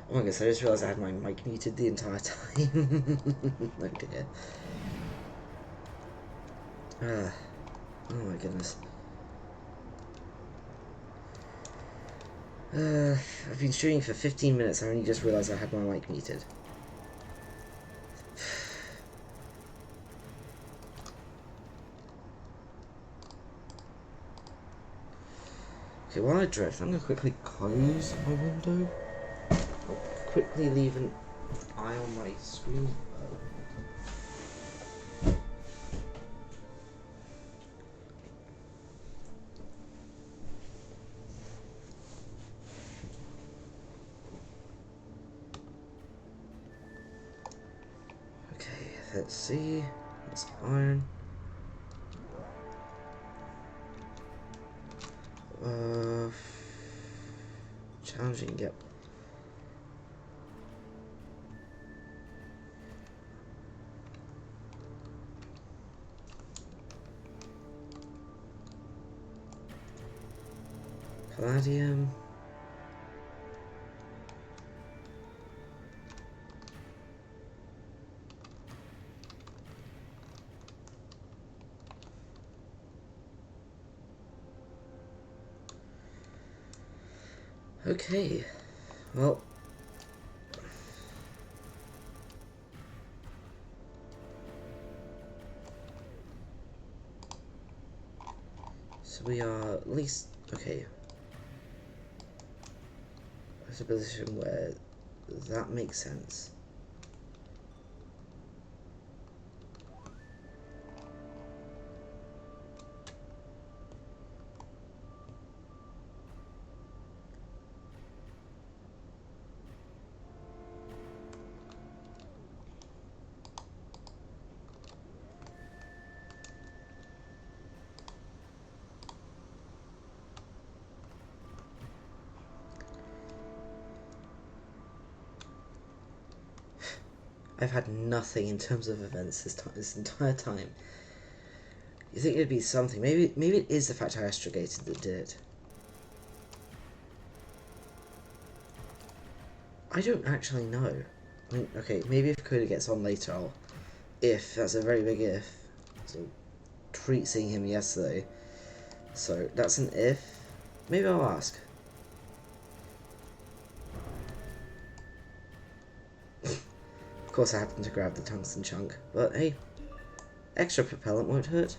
Oh my goodness, I just realised I had my mic muted the entire time. Oh dear. Oh my goodness. I've been streaming for 15 minutes, I only just realised I had my mic muted. Okay, while I drift, I'm going to quickly close my window. I'll quickly leave an eye on my screen. Okay, let's see. It's iron. Challenging, yep. Palladium. Okay, well. So we are at least, okay. There's a position where that makes sense. I've had nothing in terms of events this entire time. You think it'd be something? Maybe it is the fact I astrogated that did it. I don't actually know. I mean, okay, maybe if Coda gets on later, I'll. If that's a very big if. So, treat seeing him yesterday. So that's an if. Maybe I'll ask. Of course, I happened to grab the tungsten chunk, but hey, extra propellant won't hurt.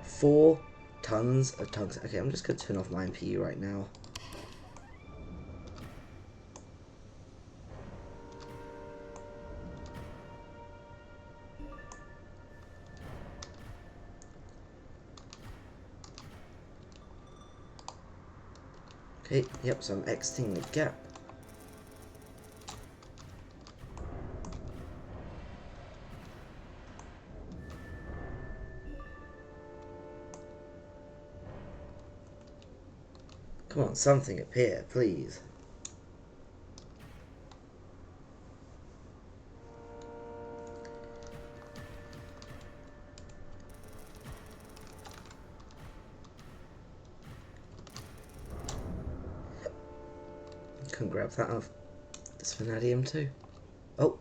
Four tons of tungsten. Okay, I'm just gonna turn off my MPU right now. Okay, yep, so I'm exiting the gap. Come on, something appear, please. Can grab that off this vanadium too. Oh,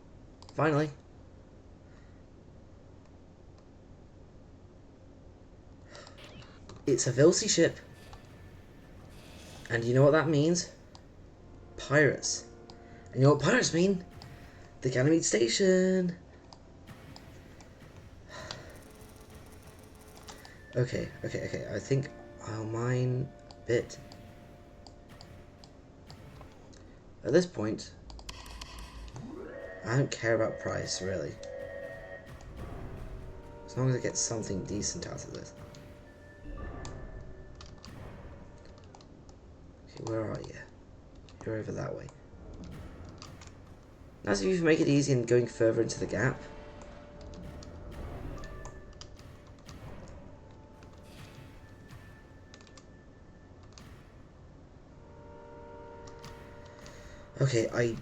finally. It's a Vilsey ship. And you know what that means? Pirates. And you know what pirates mean? The Ganymede Station. Okay. I think I'll mine a bit. At this point, I don't care about price, really. As long as I get something decent out of this. Okay, where are you? You're over that way. Now, if you make it easy and going further into the gap. Okay, I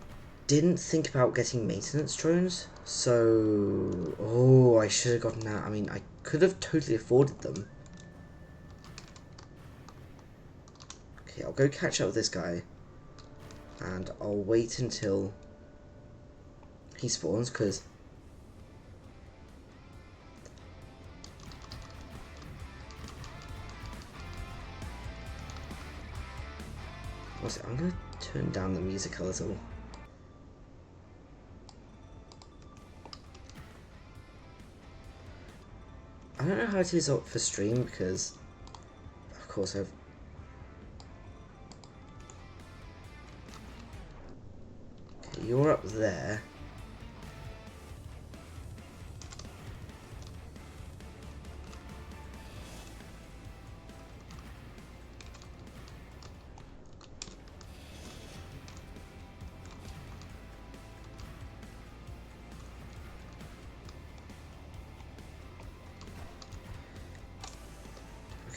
didn't think about getting maintenance drones, so... Oh, I should have gotten that. I mean, I could have totally afforded them. Okay, I'll go catch up with this guy. And I'll wait until he spawns, because... I'm going to turn down the music a little. I don't know how it is up for stream because, of course, Okay, you're up there.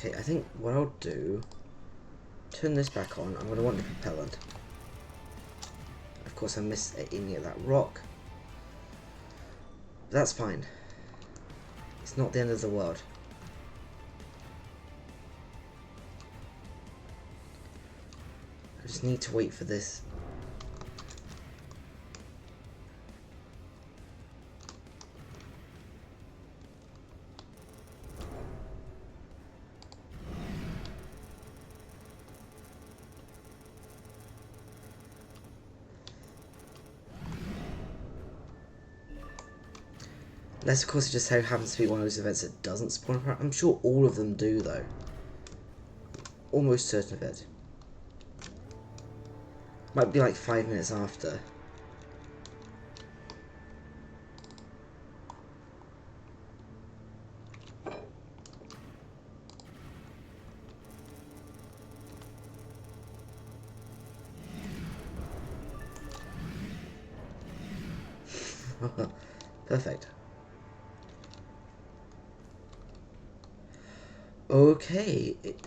Okay, I think what I'll do, turn this back on. I'm going to want the propellant. Of course, I missed aiming at that rock. That's fine. It's not the end of the world. I just need to wait for this. Unless, of course, it just so happens to be one of those events that doesn't spawn apart. I'm sure all of them do, though. Almost certain of it. Might be like 5 minutes after. Perfect. Okay, it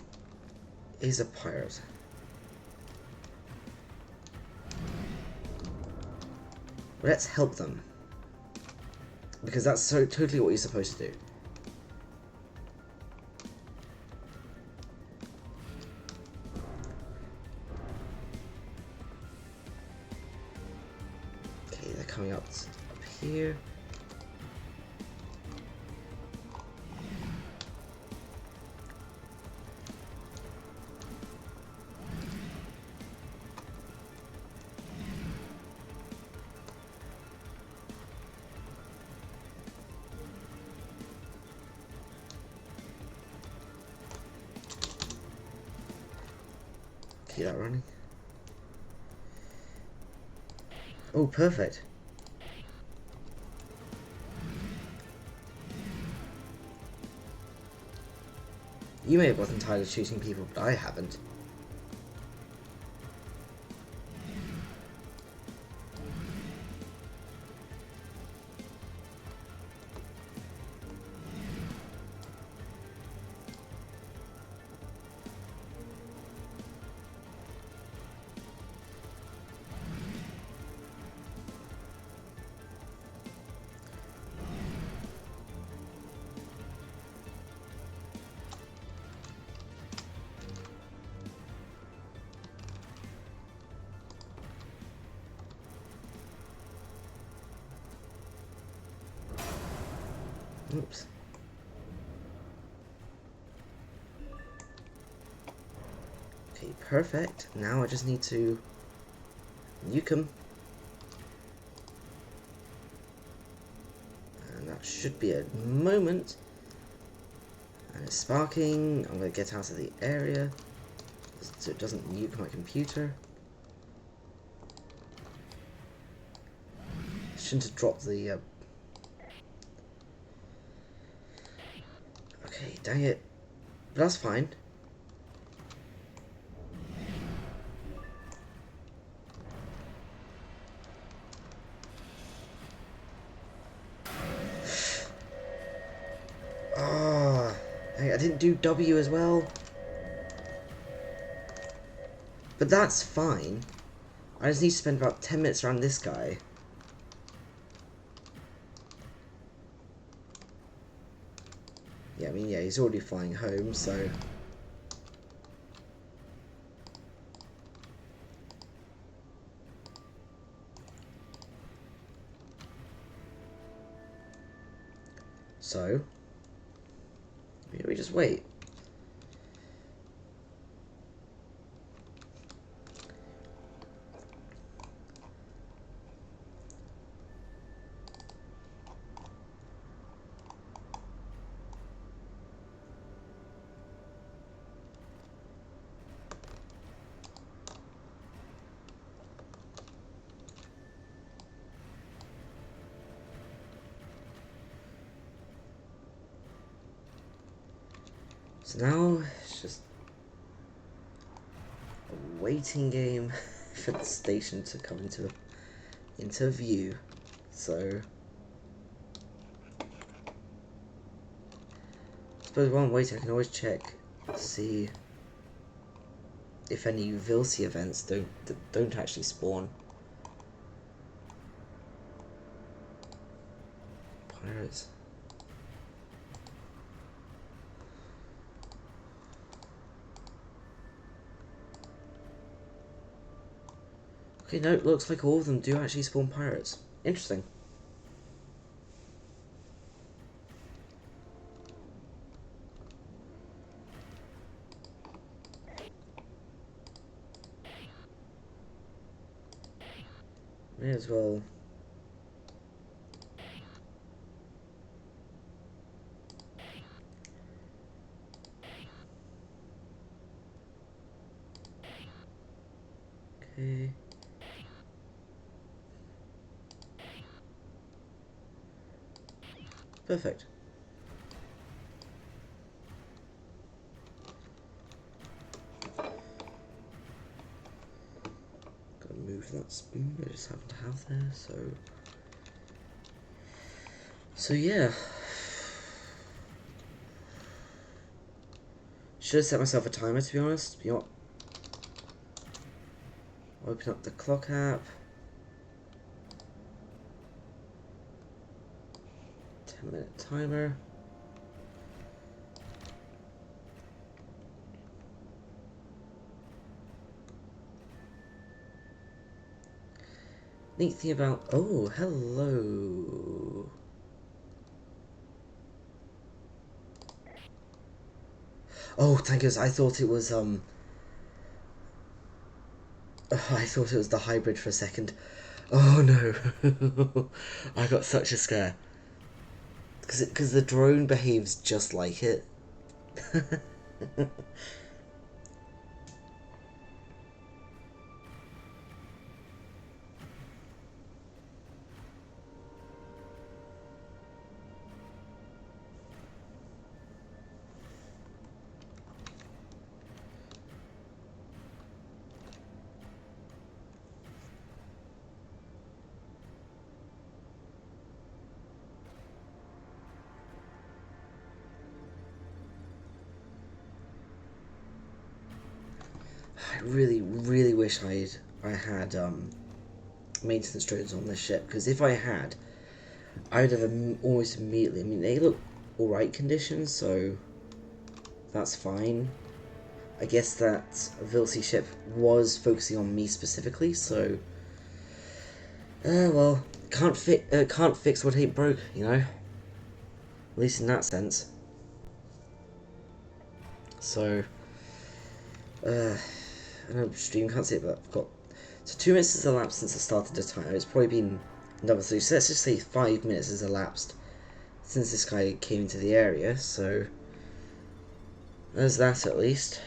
is a pirate. Let's help them. Because that's so totally what you're supposed to do. Okay, they're coming up here. Keep that running. Oh, perfect. You may have gotten tired of shooting people, but I haven't. Oops. Okay, perfect. Now I just need to nuke him. And that should be a moment. And it's sparking. I'm going to get out of the area so it doesn't nuke my computer. I shouldn't have dropped the... Okay, dang it. But that's fine. Oh, I didn't do W as well. But that's fine. I just need to spend about 10 minutes around this guy. Yeah, I mean, yeah, he's already flying home, so... So... maybe we just wait. So now, it's just a waiting game for the station to come into view. So, I suppose while I'm waiting, I can always check to see if any Vilsi events don't actually spawn. Pirates. Okay, no, it looks like all of them do actually spawn pirates. Interesting. May as well. Okay. Perfect. Gotta move that spoon I just happen to have there, so... So yeah. Should have set myself a timer, to be honest. You know what? Open up the clock app. 10-minute timer. Neat thing about... Oh, hello. Oh, thank goodness, I thought it was, I thought it was the hybrid for a second. Oh no. I got such a scare. Because the drone behaves just like it. I really, really wish I had maintenance drones on this ship, because if I had, I would have almost immediately. I mean, they look alright condition, so that's fine. I guess that Vilsi ship was focusing on me specifically, so well, can't fix what ain't broke, you know. At least in that sense. So, I know stream can't see it, but I've got... So 2 minutes has elapsed since I started the timer. It's probably been another 3, so let's just say 5 minutes has elapsed since this guy came into the area, so... There's that at least.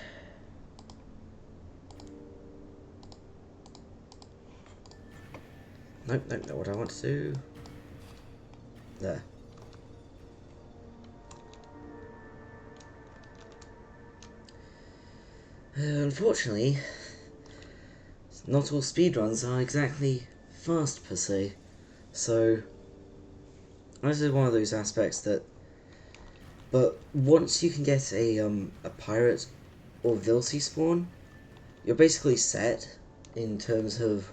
Nope, nope, not what I want to do. There. Unfortunately, not all speedruns are exactly fast per se, so this is one of those aspects that. But once you can get a pirate or Vilsi spawn, you're basically set in terms of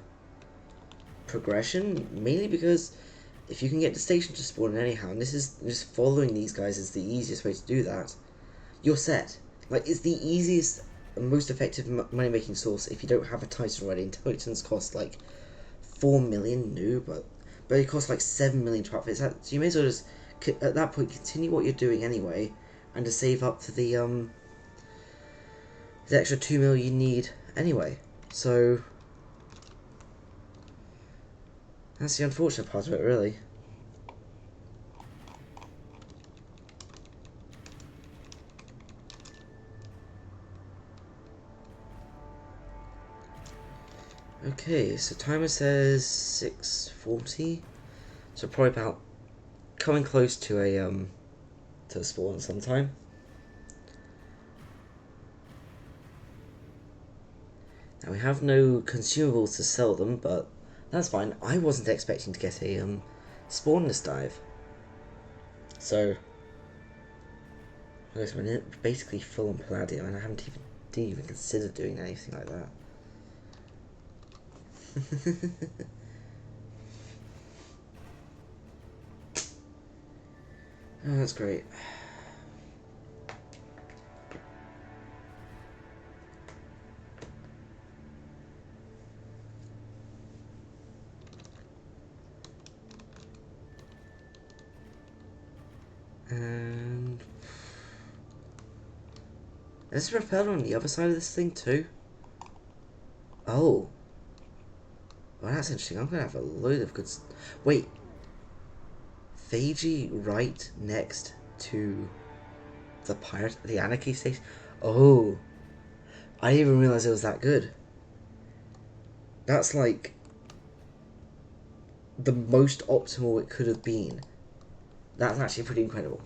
progression, mainly because if you can get the station to spawn anyhow, and this is just following these guys is the easiest way to do that, you're set. Like, it's the easiest and most effective money making source if you don't have a Titan already. And Titans cost like 4 million new, but it costs like 7 million to outfit. So you may as well just at that point continue what you're doing anyway, and to save up for the extra 2 mil you need anyway. So that's the unfortunate part of it, really. Okay, so timer says 6:40, so probably about coming close to a spawn sometime. Now we have no consumables to sell them, but that's fine. I wasn't expecting to get a spawn this dive, so we're basically full on Palladium, and I didn't even consider doing anything like that. Oh, that's great. And is there a repeller on the other side of this thing too? Oh. Well, that's interesting. I'm gonna have a load of good. Wait. Fiji right next to the Anarchy station? Oh. I didn't even realize it was that good. That's like the most optimal it could have been. That's actually pretty incredible.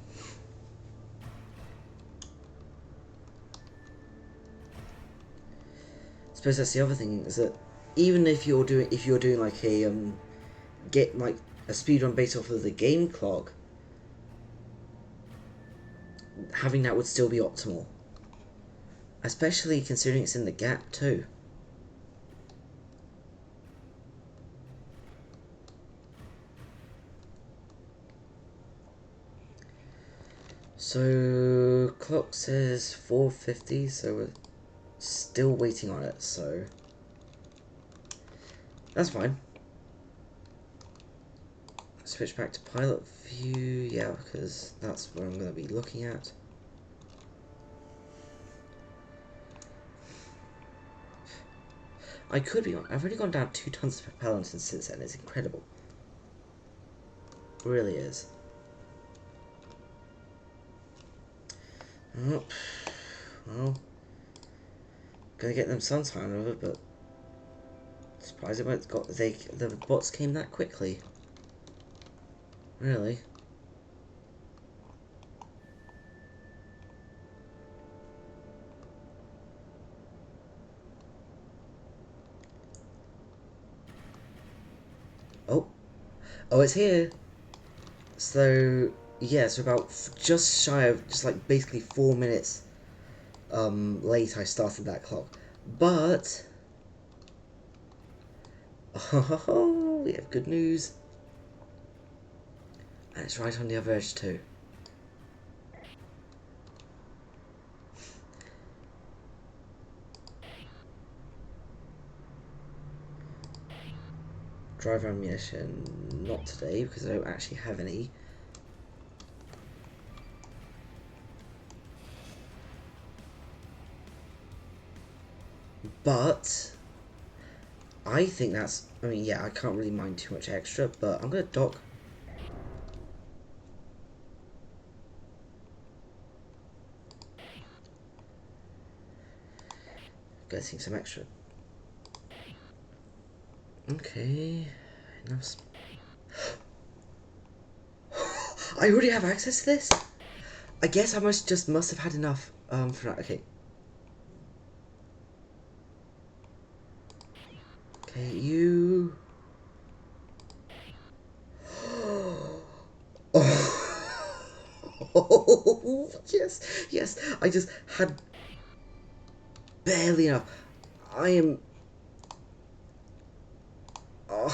I suppose that's the other thing, is that even if you're doing like a get like a speedrun based off of the game clock, having that would still be optimal. Especially considering it's in the gap too. So clock says 4:50, so we're still waiting on it, so that's fine. Switch back to pilot view, yeah, because that's what I'm going to be looking at. I've already gone down 2 tons of propellant since then. It's incredible. It really is. Oh, well, gonna get them sometime over, but surprised the bots came that quickly. Really. Oh, it's here. So yeah, so about just shy of basically 4 minutes late I started that clock, but oh, we have good news, and it's right on the other edge too. Driver ammunition, not today because I don't actually have any. But I think that's, I mean, yeah, I can't really mind too much extra, but I'm gonna dock. Getting some extra. Okay, enough. I already have access to this? I guess I must have had enough for that. Okay. Okay, you. Oh, yes, yes. I just had barely enough. I am. Oh.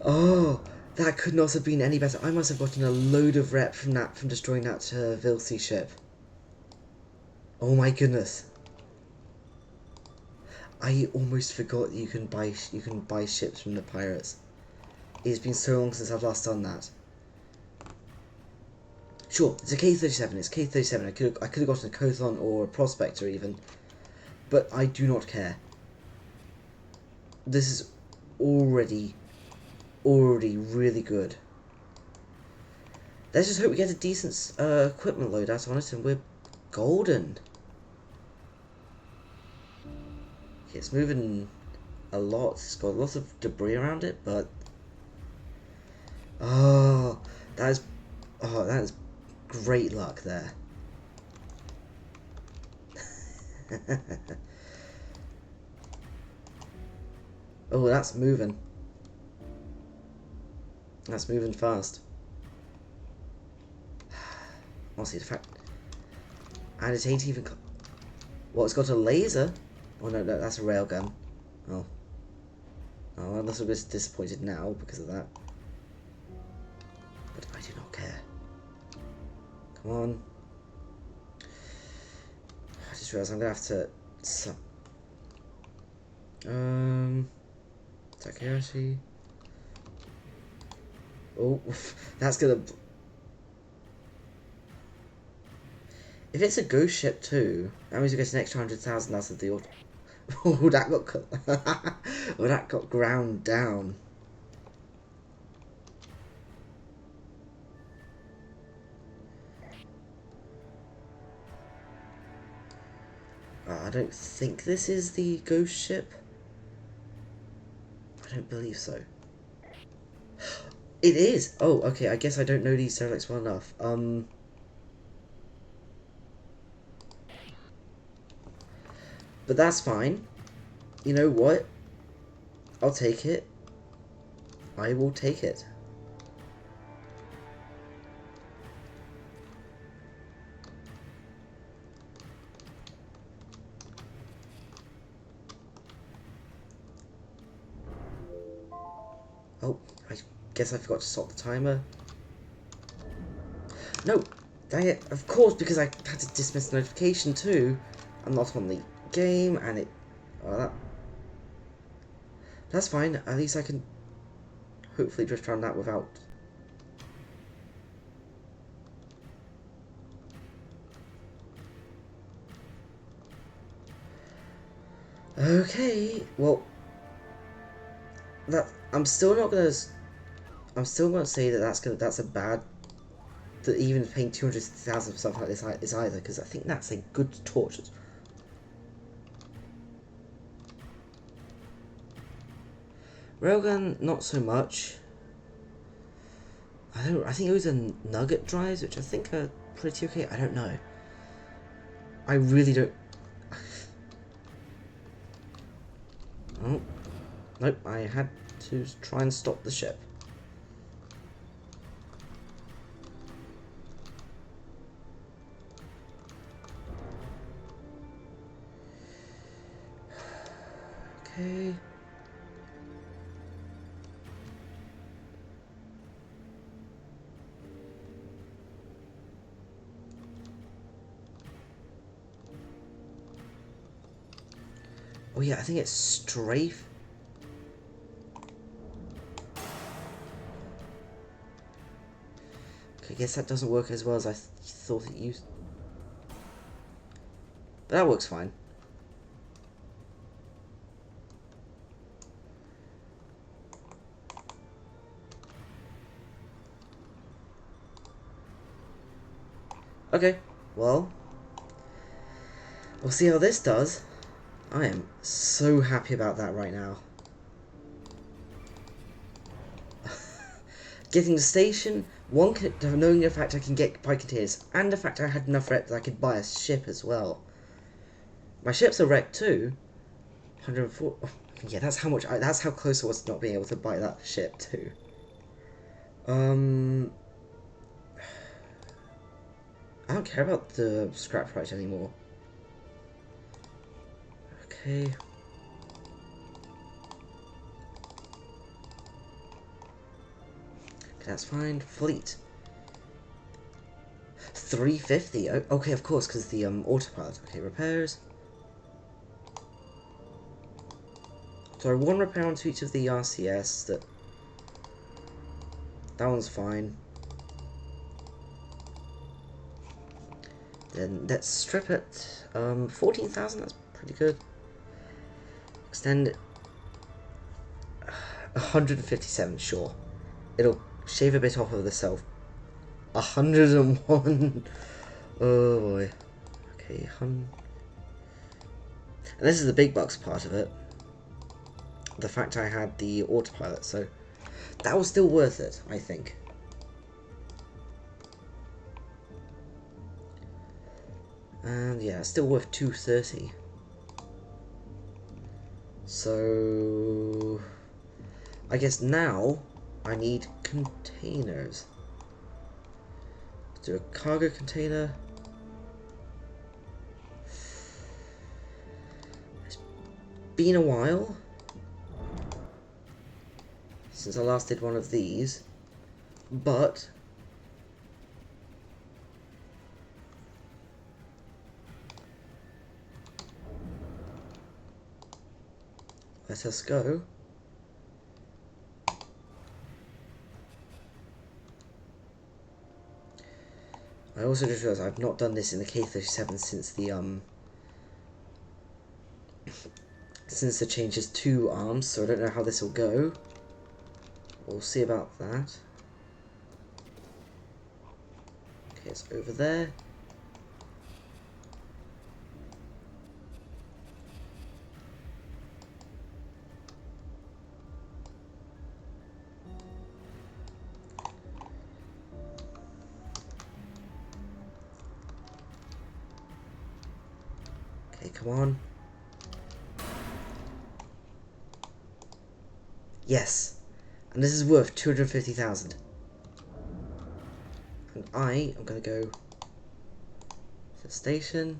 Oh, that could not have been any better. I must have gotten a load of rep from that, from destroying that Vilsey ship. Oh my goodness. I almost forgot you can buy ships from the pirates. It's been so long since I've last done that. Sure, it's a K-37. It's K-37. I could have gotten a Kothon or a Prospector even, but I do not care. This is already really good. Let's just hope we get a decent equipment loadout on it, and we're golden. Okay, it's moving a lot. It's got lots of debris around it, but that is great luck there. Oh, that's moving. That's moving fast. Honestly, the fact, and it ain't even. Well, it's got a laser. Oh no, that's a railgun. Oh, I'm a little bit disappointed now because of that. But I do not care. Come on. I just realised I'm gonna have to. Security. Oh, that's gonna. If it's a ghost ship too, that means we get an extra 100,000 out of the auto. Oh, that got. Oh, that got ground down. I don't think this is the ghost ship. I don't believe so. It is! Oh, okay, I guess I don't know these dialects well enough. But that's fine. You know what? I'll take it. I will take it. Oh, I guess I forgot to stop the timer. No! Dang it. Of course, because I had to dismiss the notification too. I'm not on the game, and it... Oh, that's fine. At least I can hopefully drift around that without... Okay, well... I'm still gonna say that that's a bad... That even paying 200,000 for something like this is either, because I think that's a good torch. Railgun, not so much. I think those are nugget drives, which I think are pretty okay. I don't know. I really don't. Oh, nope. I had to try and stop the ship. Okay. Oh yeah, I think it's strafe. Okay, I guess that doesn't work as well as I thought it used. But that works fine. Okay, well, we'll see how this does. I am so happy about that right now. Getting the station, knowing the fact I can get pike containers, and the fact I had enough rep that I could buy a ship as well. My ships are wrecked too. 104. Oh, yeah, that's how much. That's how close I was to not being able to buy that ship too. I don't care about the scrap price anymore. Okay. That's fine. Fleet. 350. Oh, okay, of course, because the autopilot. Okay, repairs. So 1 repair onto each of the RCS. That one's fine. Then let's strip it. 14,000. That's pretty good. Extend it. 157. Sure. It'll shave a bit off of the self. 101. Oh boy. Okay, and this is the big bucks part of it. The fact I had the autopilot, so that was still worth it, I think. And yeah, it's still worth 230. So I guess now I need containers. Let's do a cargo container. It's been a while since I last did one of these, but let us go. I also just realised I've not done this in the K-37 since the changes to arms, so I don't know how this will go. We'll see about that. Okay, it's over there. Okay, come on. Yes. And this is worth 250,000. And I am going to go to the station.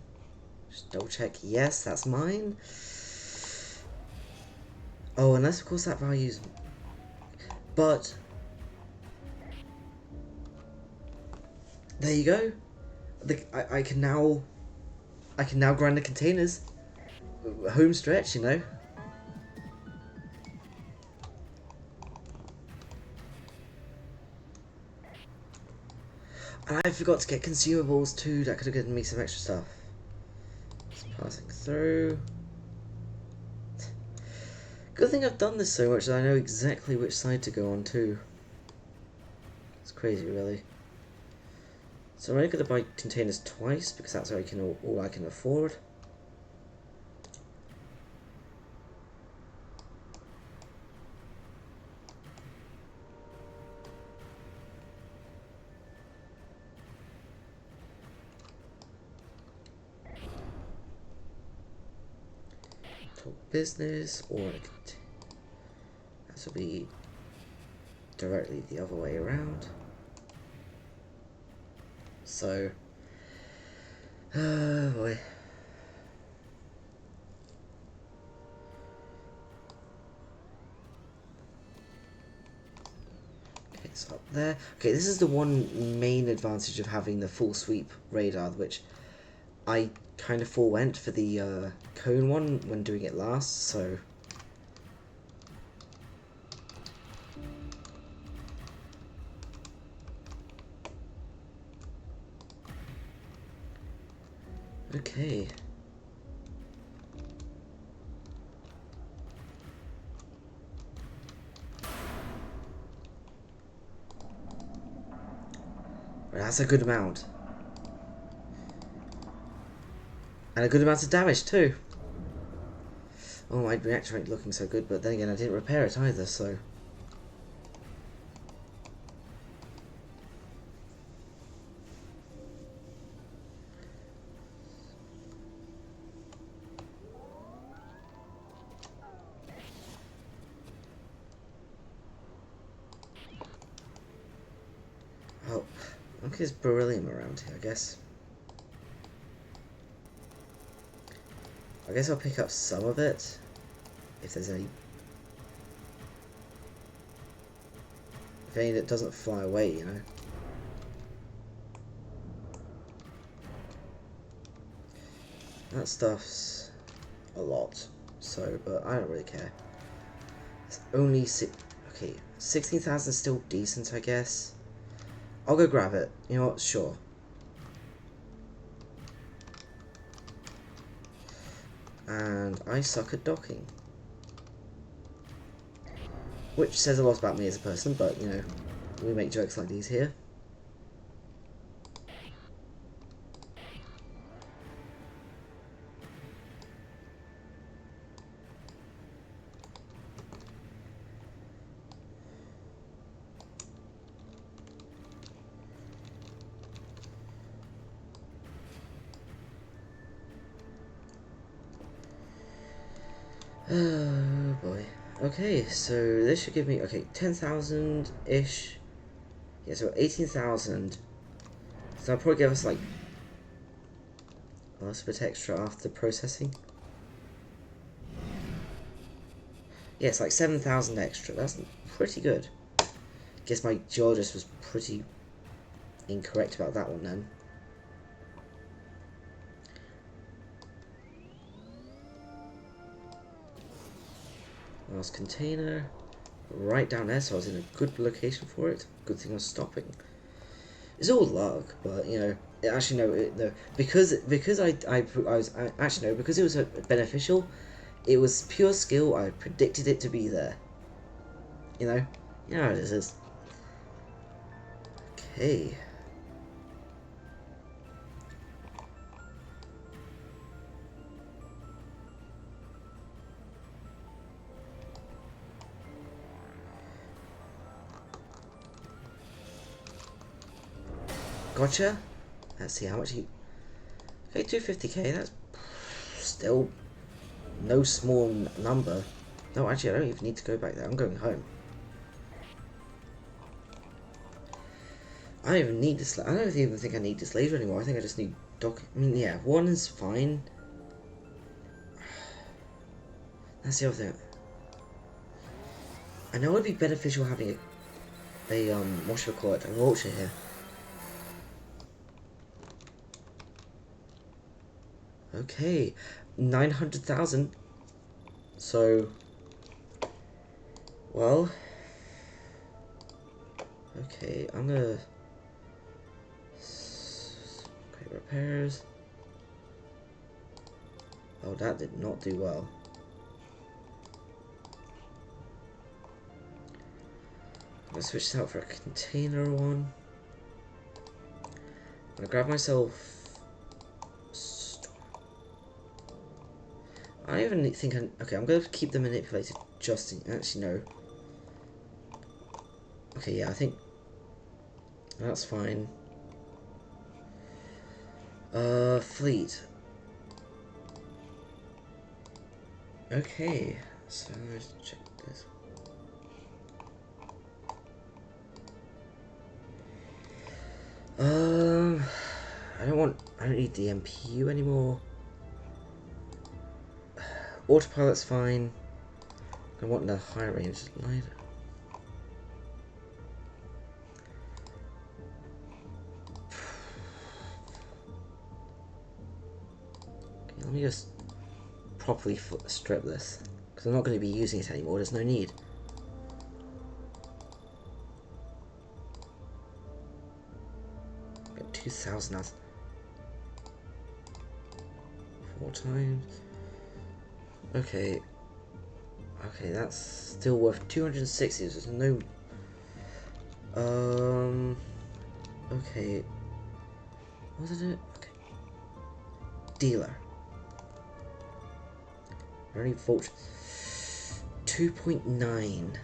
Just double check. Yes, that's mine. Oh, unless of course that value's... But... There you go. I can now grind the containers. Home stretch, you know. And I forgot to get consumables too. That could have given me some extra stuff. Just passing through. Good thing I've done this so much that I know exactly which side to go on too. It's crazy, really. So I'm only going to buy containers twice because that's all I can afford. Business, or this will be directly the other way around. So, oh boy. Okay, it's up there. Okay, this is the one main advantage of having the full sweep radar, which I kind of forewent for the cone one when doing it last, so... Okay. Well, that's a good amount. And a good amount of damage too. Oh, my reactor ain't looking so good, but then again I didn't repair it either, so... Oh, okay, there's beryllium around here, I guess. I guess I'll pick up some of it, if there's any If any that doesn't fly away, you know. That stuff's a lot, so, but I don't really care. It's only okay, 16,000 is still decent, I guess. I'll go grab it. You know what? Sure. And I suck at docking. Which says a lot about me as a person, but, you know, we make jokes like these here. Oh boy. Okay, so this should give me, okay, 10,000-ish. Yeah, so 18,000. So that'll probably give us like a little bit extra after processing. Yeah, it's like 7,000 extra. That's pretty good. Guess my geologist was pretty incorrect about that one then. Last container. Right down there, so I was in a good location for it. Good thing I was stopping. It's all luck, but you know, actually no, because because it was beneficial. It was pure skill. I predicted it to be there. You know how it is. Okay. Gotcha. Let's see how much you. Okay, 250k. That's still no small number. No, actually, I don't even need to go back there. I'm going home. I don't even need this. I don't even think I need this laser anymore. I think I just need dock. I mean, yeah, one is fine. That's the other thing. I know it'd be beneficial having a what should I call it? A vulture here. Okay, 900,000. So, well, okay, I'm gonna create repairs. Oh, that did not do well. I'm gonna switch this out for a container one. I'm gonna grab myself. I don't even think okay, I'm going to keep the manipulated just in, actually no. Okay, yeah, I think that's fine. Fleet. Okay, so let's check this. I don't need the MPU anymore. Autopilot's fine. I want the high range light. Okay, let me just properly strip this, because I'm not going to be using it anymore. There's no need. Got 2,000 now. 4 times. Okay. Okay, that's still worth 260. There's no. Okay. What was it? Okay. Dealer. Only fault. 2.9.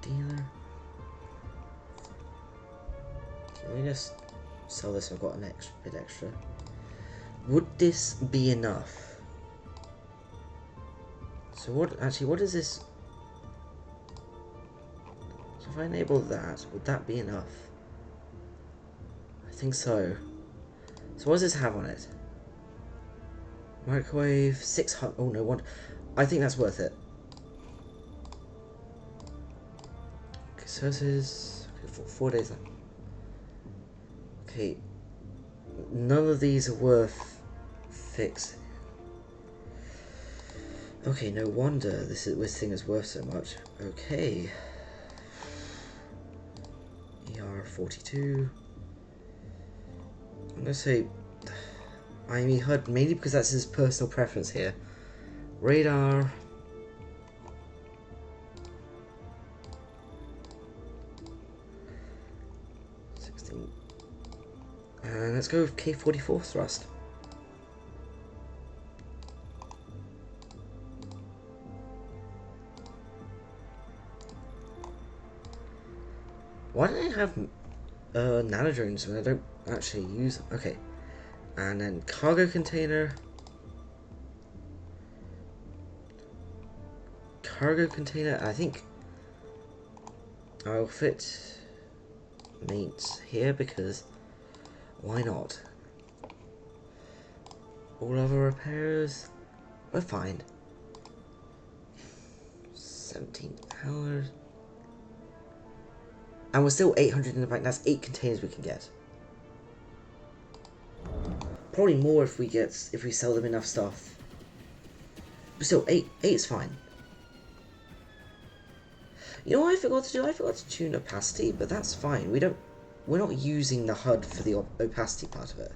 Dealer. Let me just sell this. I've got an bit extra. Would this be enough? So what is this? So if I enable that, would that be enough? I think so. So what does this have on it? Microwave, 600, oh no, one. I think that's worth it. Okay, so this is, okay, 4 days then. Okay, none of these are worth fixing. Okay, no wonder this thing is worth so much. Okay. ER42. I'm gonna say EIME HUD, mainly because that's his personal preference here. Radar. And let's go with K44 thrust. Why don't I have nano drones when I don't actually use them? Okay. And then cargo container. Cargo container, I think I'll fit mates here because why not? All other repairs, we're fine. 17 hours. And we're still 800 in the bank. That's 8 containers we can get. Probably more if we sell them enough stuff. But still, 8 is fine. You know what I forgot to do? I forgot to tune opacity, but that's fine. We're not using the HUD for the opacity part of it.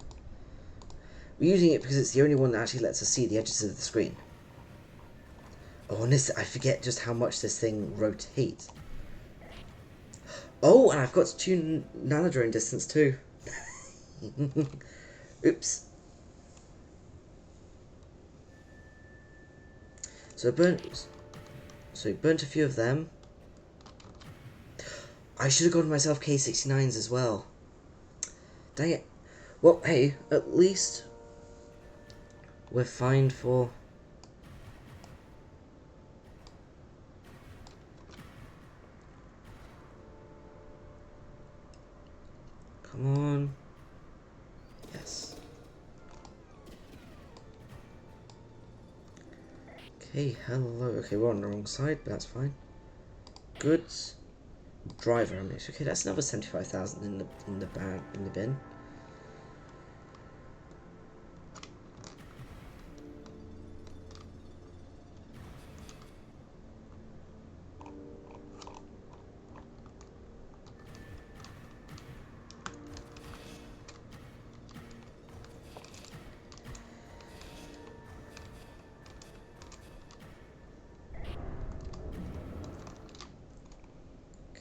We're using it because it's the only one that actually lets us see the edges of the screen. Oh, and this, I forget just how much this thing rotates. Oh, and I've got to tune nano drone distance too. Oops. So burnt a few of them. I should have gotten myself K69s as well. Dang it. Well, hey, at least we're fine for... Come on. Yes. Okay, hello. Okay, we're on the wrong side, but that's fine. Goods. Driver ammunition. Okay, that's another 75,000 in the bin.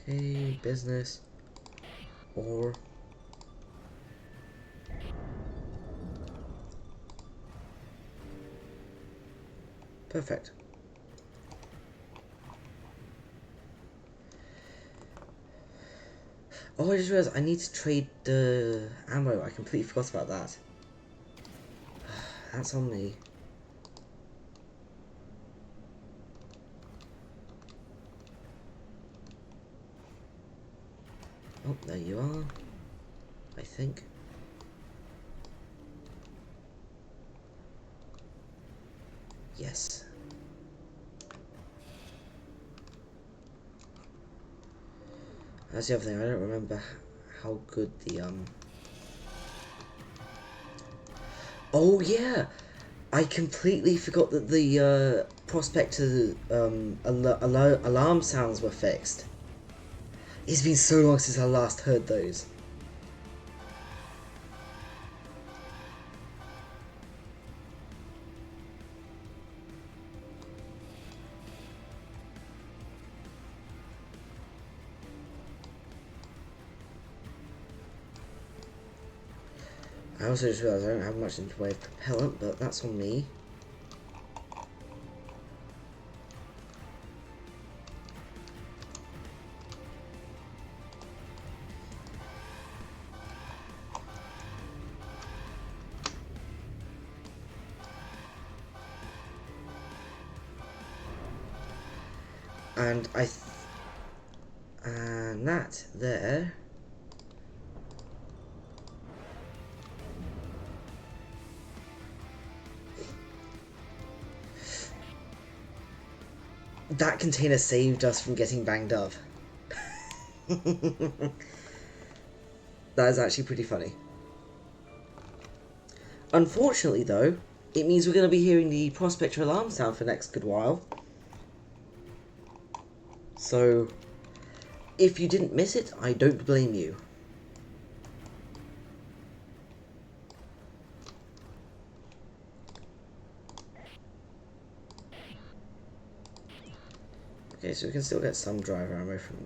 Okay, business or perfect. Oh, I just realized I need to trade the ammo. I completely forgot about that. That's on me. Oh, there you are. I think. Yes. That's the other thing. I don't remember how good the Oh yeah, I completely forgot that the prospector alarm sounds were fixed. It's been so long since I last heard those. I also just realised I don't have much in the way of propellant, but that's on me. And and that there That container saved us from getting banged up. That is actually pretty funny. Unfortunately, though, it means we're going to be hearing the Prospector alarm sound for the next good while. So, if you didn't miss it, I don't blame you. Okay, so we can still get some driver ammo from...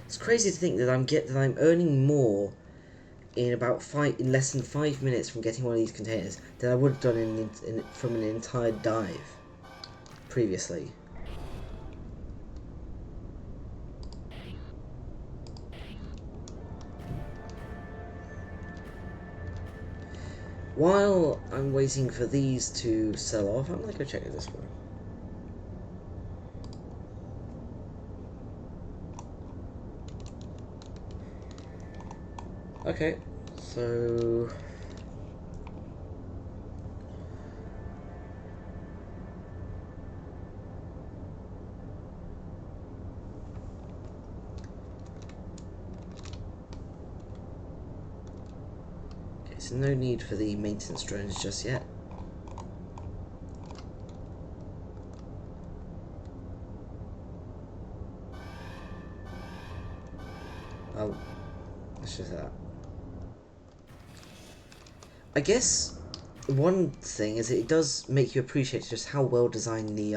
It's crazy to think that I'm earning more in less than 5 minutes from getting one of these containers than I would have done from an entire dive previously. While I'm waiting for these to sell off, I'm gonna go check this one. Okay, so... Okay, so no need for the maintenance drones just yet. Oh, that's just that. I guess one thing is it does make you appreciate just how well designed the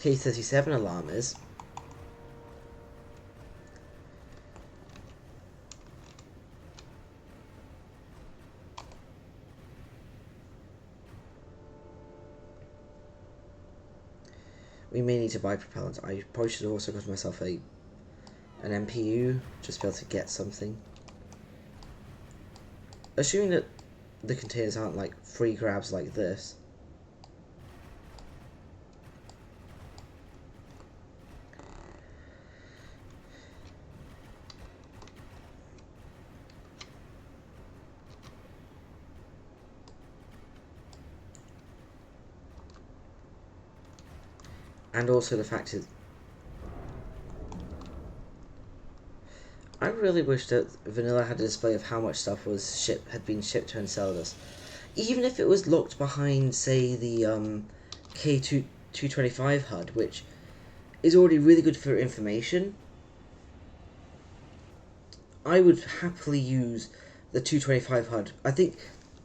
K-37 alarm is. We may need to buy propellant. I probably should have also got myself an MPU, just to be able to get something. Assuming that the containers aren't like free grabs like this. And also the fact is, I really wish that Vanilla had a display of how much stuff had been shipped to Enceladus. Even if it was locked behind, say, the K225 HUD, which is already really good for information, I would happily use the 225 HUD. I think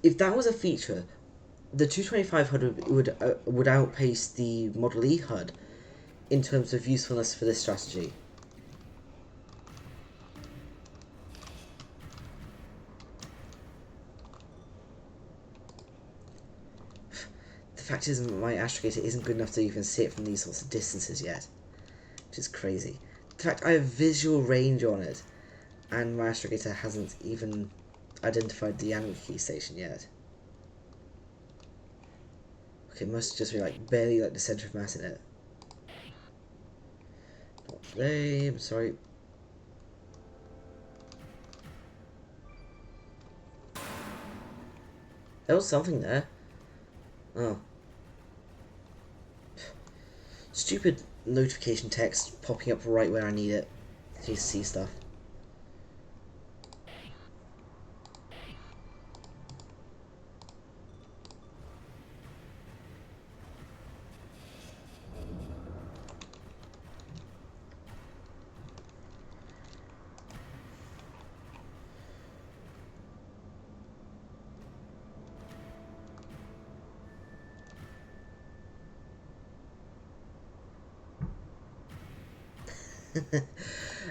if that was a feature, the 225 HUD would outpace the Model E HUD in terms of usefulness for this strategy. The fact is, my astrogator isn't good enough to even see it from these sorts of distances yet, which is crazy. In fact, I have visual range on it, and my astrogator hasn't even identified the animal key station yet. Okay, it must just be like barely like the center of mass in it. Not today, I'm sorry. There was something there. Oh. Stupid notification text popping up right where I need it to see stuff.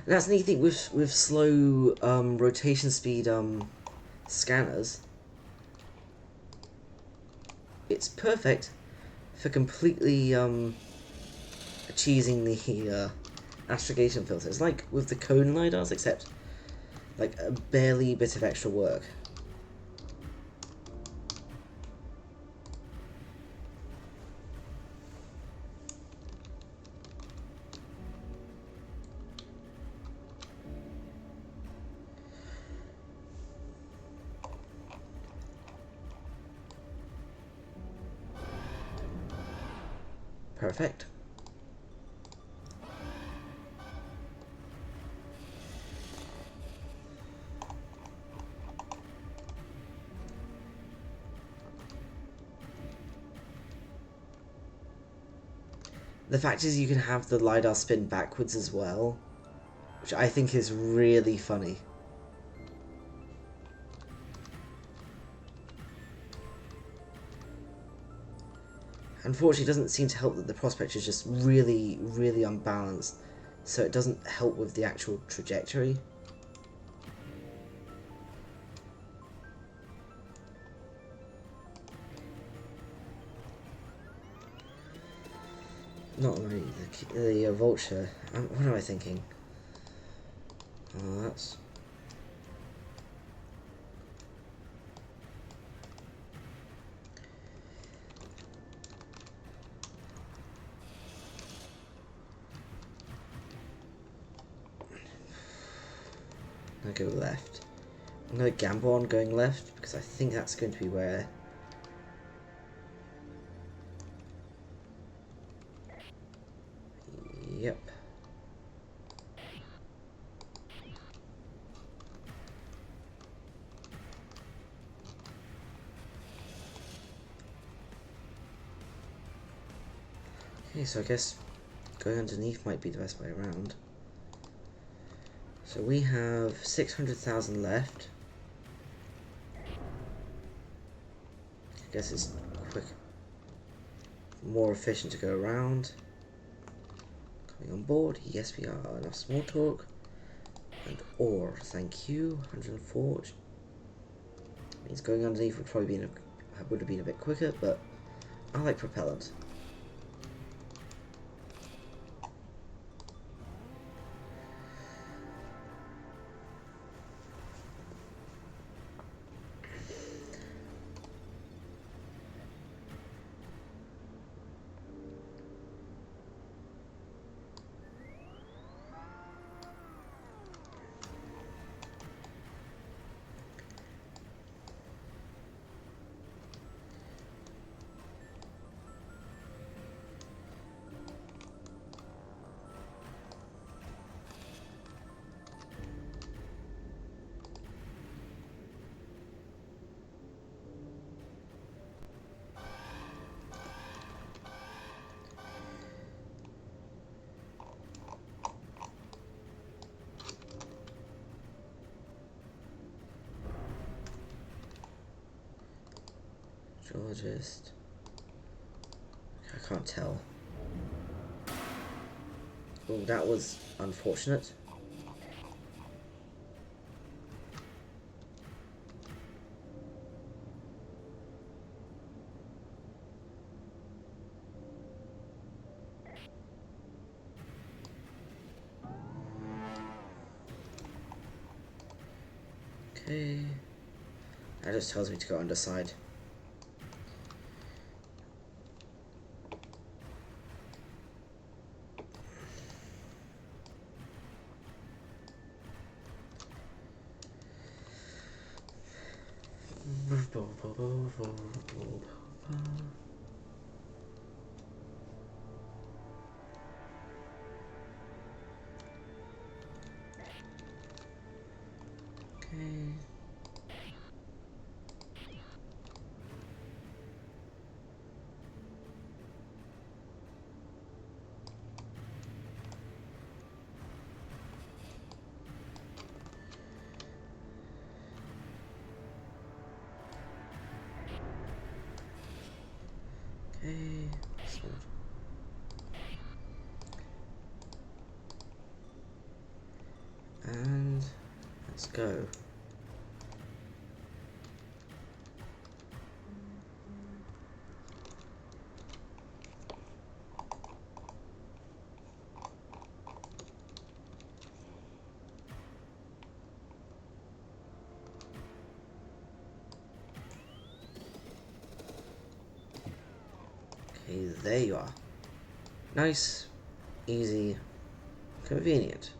That's the neat thing with slow rotation speed scanners. It's perfect for completely cheesing the astrogation filter. It's like with the cone lidars, except like a barely bit of extra work. Perfect. The fact is you can have the LiDAR spin backwards as well, which I think is really funny. Unfortunately, it doesn't seem to help that the prospector is just really, really unbalanced, so it doesn't help with the actual trajectory. Not really, the vulture. What am I thinking? Oh, that's... I'm gonna go left. I'm gonna gamble on going left, because I think that's going to be where... Yep. Okay, so I guess going underneath might be the best way around. So we have 600,000 left. I guess it's quick, more efficient to go around. Coming on board, yes we are. Enough small talk. And ore, thank you. 104. Means going underneath would probably be would have been a bit quicker, but I like propellant. Geologist. I can't tell. Oh, that was unfortunate. Okay. That just tells me to go underside. Okay. Okay. And let's go. Okay, there you are. Nice, easy, convenient.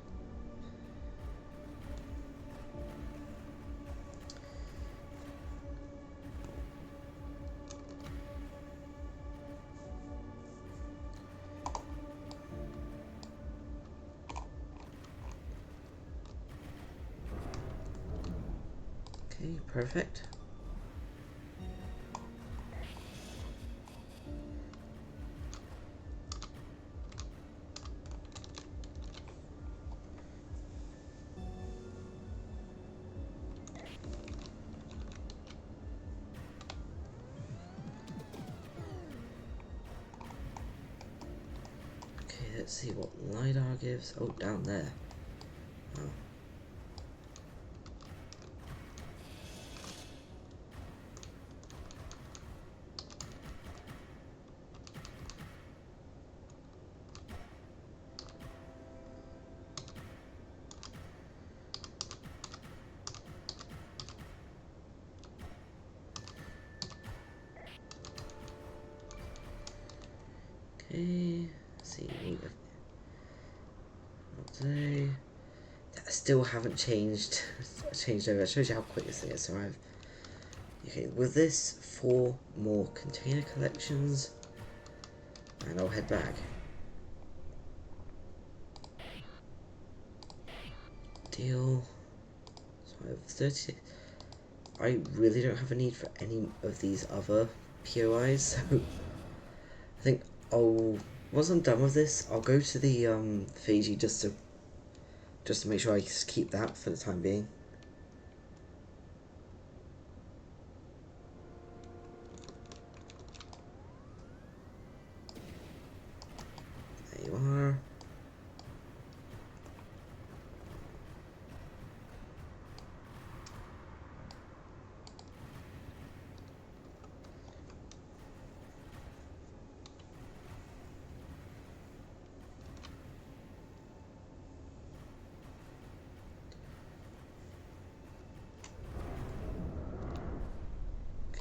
Okay, perfect. Okay, let's see what LiDAR gives. Oh, down there. Oh. Okay, let's see. Not today. I still haven't changed over. It shows you how quick this thing is to arrive. Okay, with this, 4 more container collections, and I'll head back. Deal. So I have 36. I really don't have a need for any of these other POIs, so I think once I'm done with this, I'll go to the Fiji just to make sure I just keep that for the time being. There you are.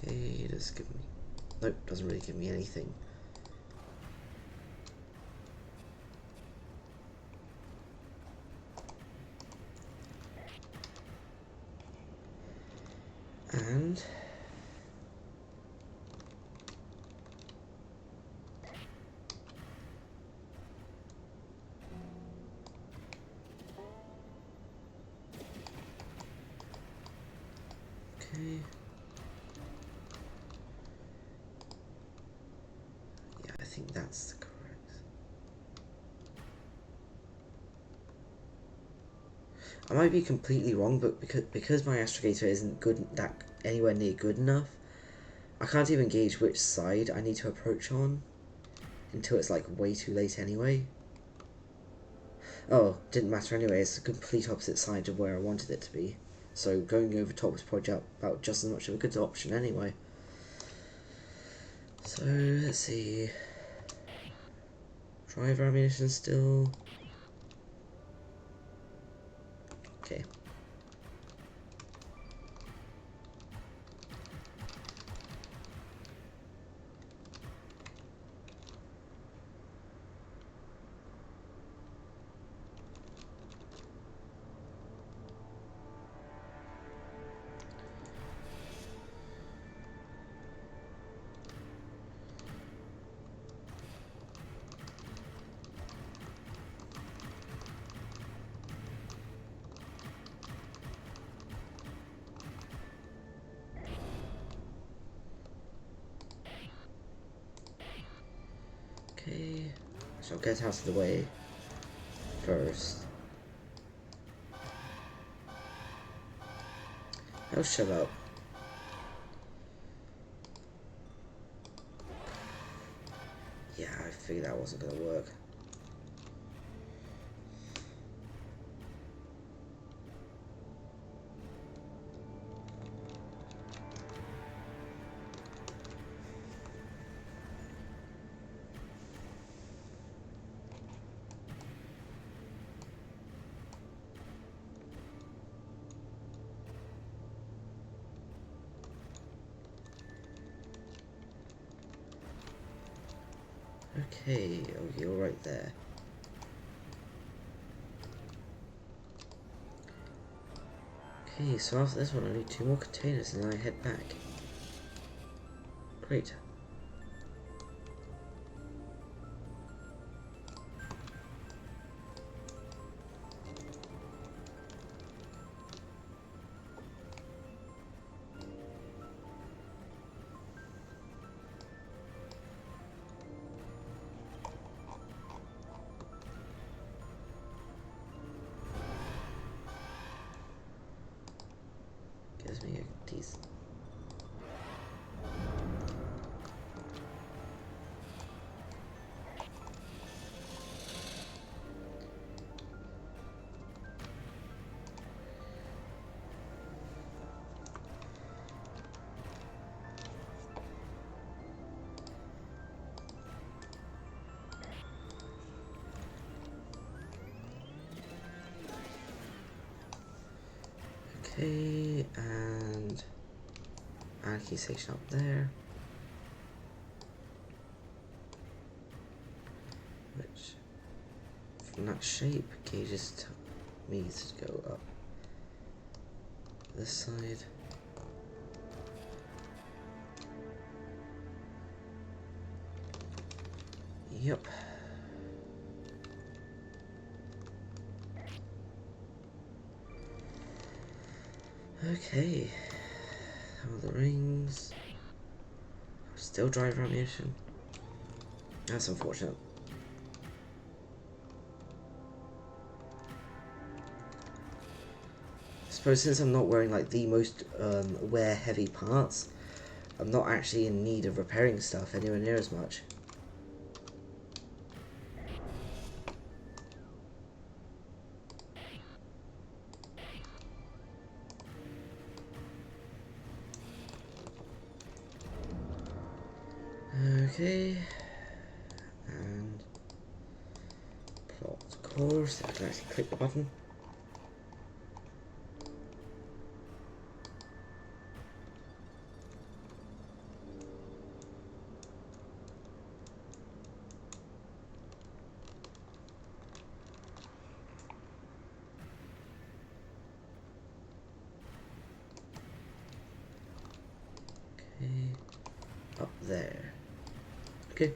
Okay, does give me... Nope, doesn't really give me anything. And... Okay... Yeah, I think that's correct. I might be completely wrong, but because my astrogator isn't anywhere near good enough, I can't even gauge which side I need to approach on until it's like way too late anyway. Oh, didn't matter anyway, it's the complete opposite side of where I wanted it to be. So going over top was probably about just as much of a good option anyway. So, let's see. Driver ammunition still. Okay. Okay. So I'll get out of the way first. Oh, shut up. Yeah, I figured that wasn't gonna work. Okay, oh, you're right there. Okay, so after this one I need 2 more containers and then I head back. Great. Let's make a decent. Okay, and anarchy station up there. Which, from that shape, gauges tell me to go up this side. Yep. Okay. How are the rings? Still driver ammunition. That's unfortunate. I suppose since I'm not wearing like the most wear heavy parts, I'm not actually in need of repairing stuff anywhere near as much. Okay, and plot course. I can actually click the button. Okay, up there. Okay.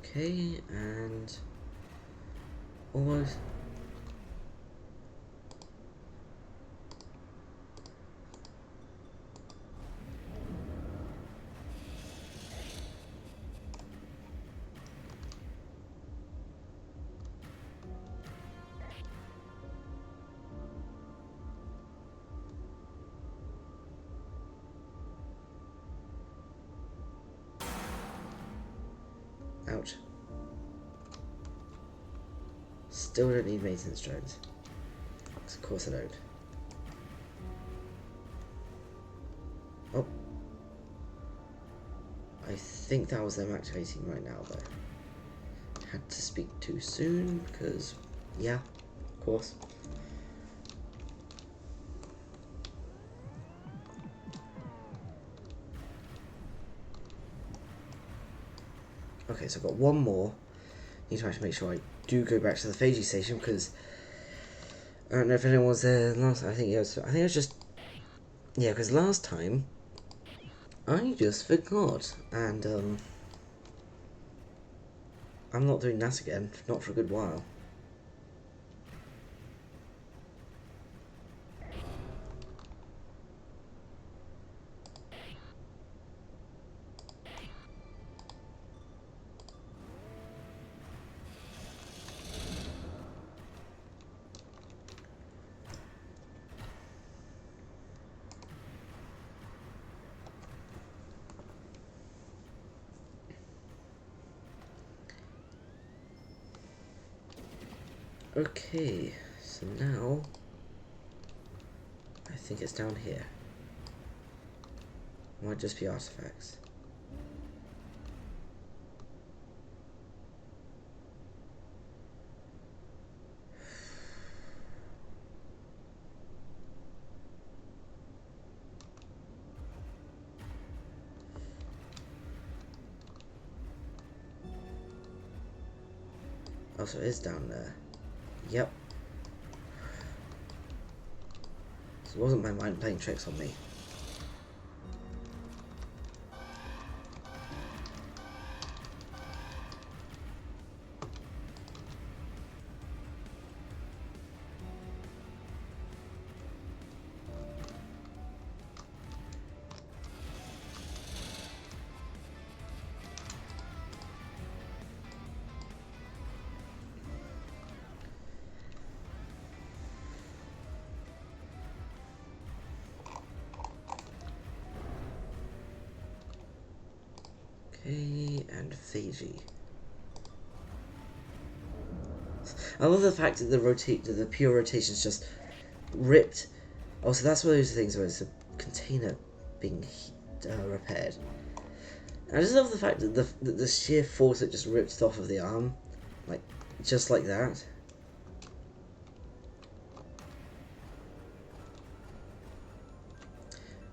Okay, and almost. Ouch. Still don't need maintenance drones. Of course I don't. Oh. I think that was them activating right now though. Had to speak too soon because, yeah, of course. Okay, so I've got one more. Need to actually make sure I do go back to the Fiji station because I don't know if anyone was there last. I think it was just, yeah, because last time I just forgot, and I'm not doing that again, not for a good while. Okay, so now I think it's down here. Might just be artifacts. Oh, so it is down there. Yep. So It wasn't my mind playing tricks on me. Okay, and Fiji. I love the fact that the pure rotation's just ripped. Oh, so that's one of those things where it's a container being repaired. I just love the fact that the sheer force that just ripped it off of the arm, like just like that.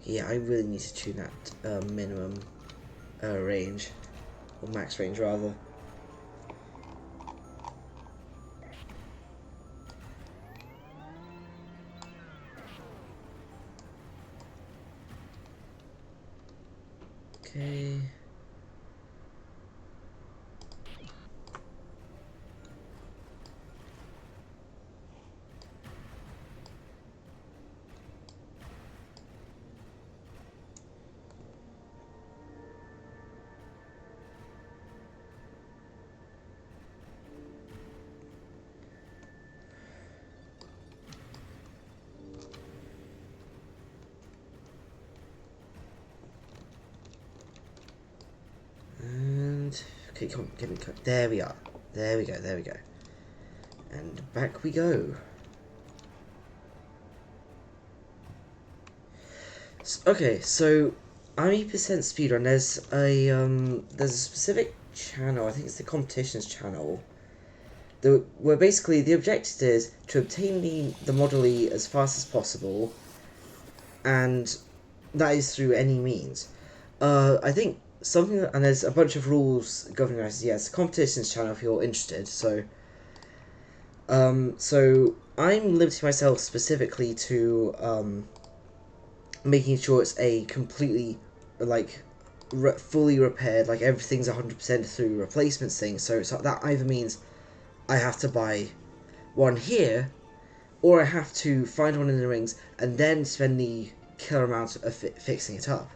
Yeah, I really need to tune that minimum range, or max range rather. Okay. Okay, come on, get me. There we are. There we go. There we go. And back we go. Okay, so EIME speedrun. There's a specific channel. I think it's the competitions channel. Where basically the objective is to obtain the Model E as fast as possible, and that is through any means. I think something, and there's a bunch of rules governing us. Yes, competitions channel if you're interested. So I'm limiting myself specifically to making sure it's a completely fully repaired, like everything's 100% through replacements thing. So that either means I have to buy one here, or I have to find one in the rings and then spend the killer amount of fixing it up.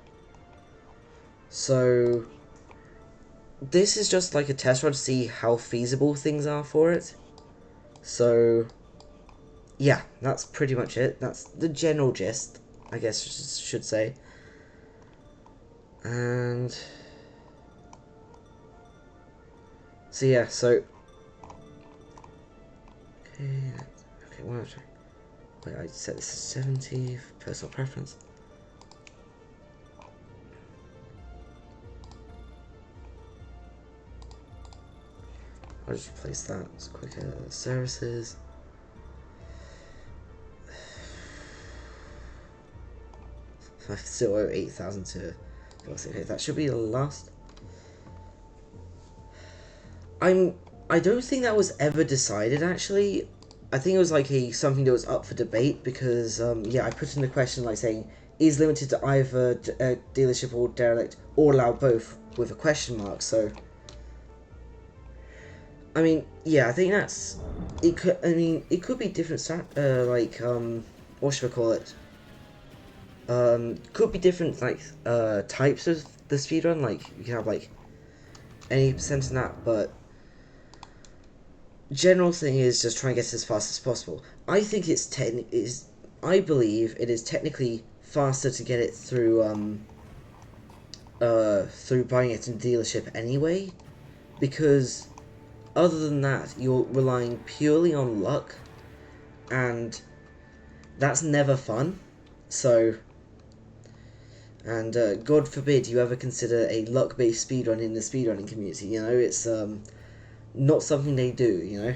So this is just like a test run to see how feasible things are for it. So yeah, that's pretty much it. That's the general gist, I guess should say. And so yeah, so okay, what was I? Wait, I set this to 70 for personal preference. I'll just replace that. It's quicker. Services. I still owe 8,000 to. Okay, that should be the last. I don't think that was ever decided actually. I think it was like something that was up for debate because yeah, I put in the question like saying is limited to either dealership or derelict or allow both with a question mark. So I mean, yeah, I think that's it. Could it could be different what should I call it? Could be different types of the speedrun. Like you can have like any percent in that, but general thing is just trying to get as fast as possible. I think I believe it is technically faster to get it through buying it in dealership anyway, because other than that you're relying purely on luck, and that's never fun. So, and God forbid you ever consider a luck-based speedrun in the speedrunning community. You know, it's not something they do. You know.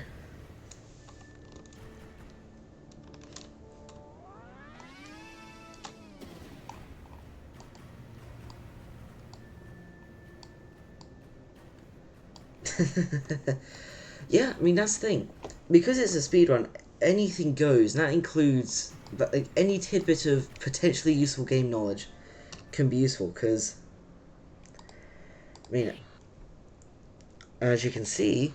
Yeah, I mean that's the thing. Because it's a speedrun, anything goes, and that includes like, any tidbit of potentially useful game knowledge can be useful, because, I mean, as you can see,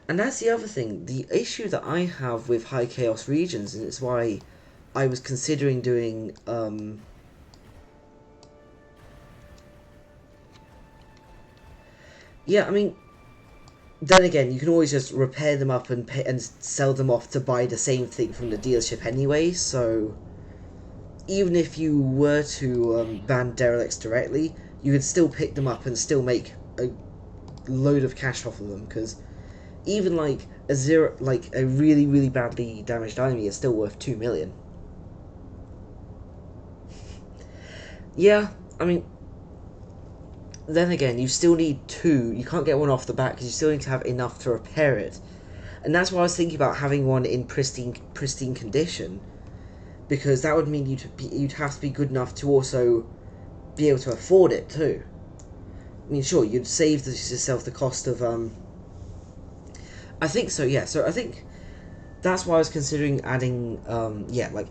and that's the other thing, the issue that I have with high chaos regions, and it's why I was considering doing, yeah, I mean, then again, you can always just repair them up and and sell them off to buy the same thing from the dealership anyway, so even if you were to ban derelicts directly, you could still pick them up and still make a load of cash off of them, because even like a really, really badly damaged EIME is still worth 2 million. Yeah, I mean, then again, you still need two. You can't get one off the bat because you still need to have enough to repair it. And that's why I was thinking about having one in pristine condition, because that would mean you'd have to be good enough to also be able to afford it too. I mean, sure, you'd save yourself the cost of I think so, yeah. So I think that's why I was considering adding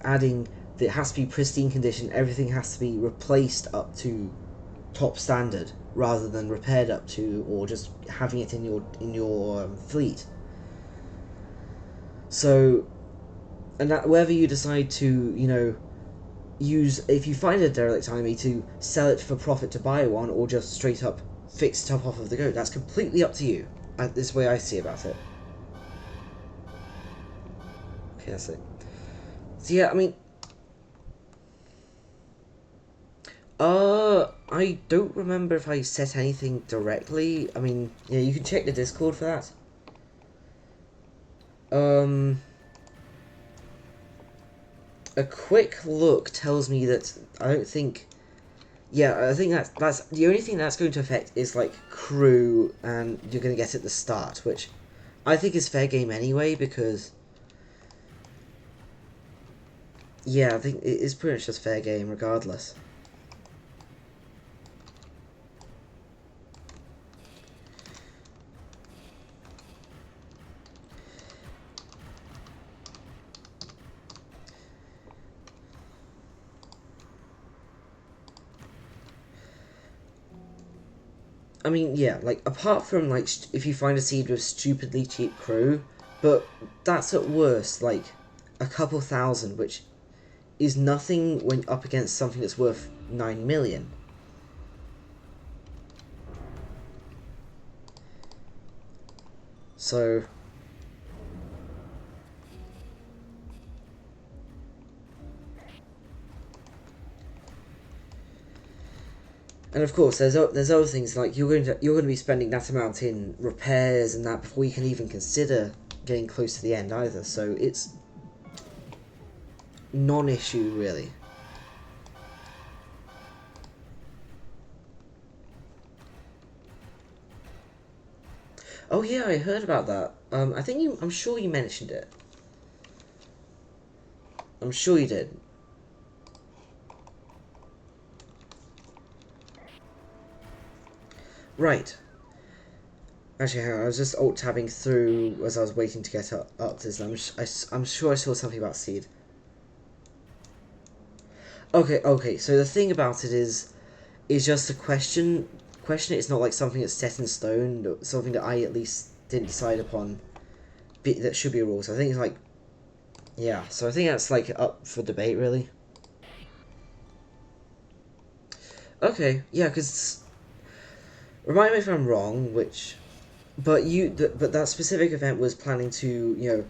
adding that it has to be pristine condition. Everything has to be replaced up to top standard rather than repaired up to, or just having it in your fleet. So, and that whether you decide to use, if you find a derelict EIME, to sell it for profit to buy one, or just straight up fix it up off of the go, that's completely up to you. This way I see about it. Okay, that's it. So yeah, I mean, I don't remember if I set anything directly. I mean, yeah, you can check the Discord for that. A quick look tells me that I don't think. Yeah, I think that's the only thing that's going to affect is like crew, and you're going to get at the start, which I think is fair game anyway, because yeah, I think it is pretty much just fair game regardless. I mean, yeah, like, apart from, like, if you find a seed with stupidly cheap crew, but that's at worst, like, a couple thousand, which is nothing when up against something that's worth 9 million. So, and of course, there's other things, like you're going to be spending that amount in repairs and that before you can even consider getting close to the end either. So it's non-issue really. Oh yeah, I heard about that. I'm sure you mentioned it. I'm sure you did. Right. Actually, hang on, I was just alt-tabbing through as I was waiting to get up to this, and I'm sure I saw something about seed. Okay, so the thing about it is just a question. It's not like something that's set in stone, something that I at least didn't decide upon, that should be a rule. So I think it's like, yeah, so I think that's like up for debate, really. Okay, yeah, because remind me if I'm wrong, but that specific event was planning to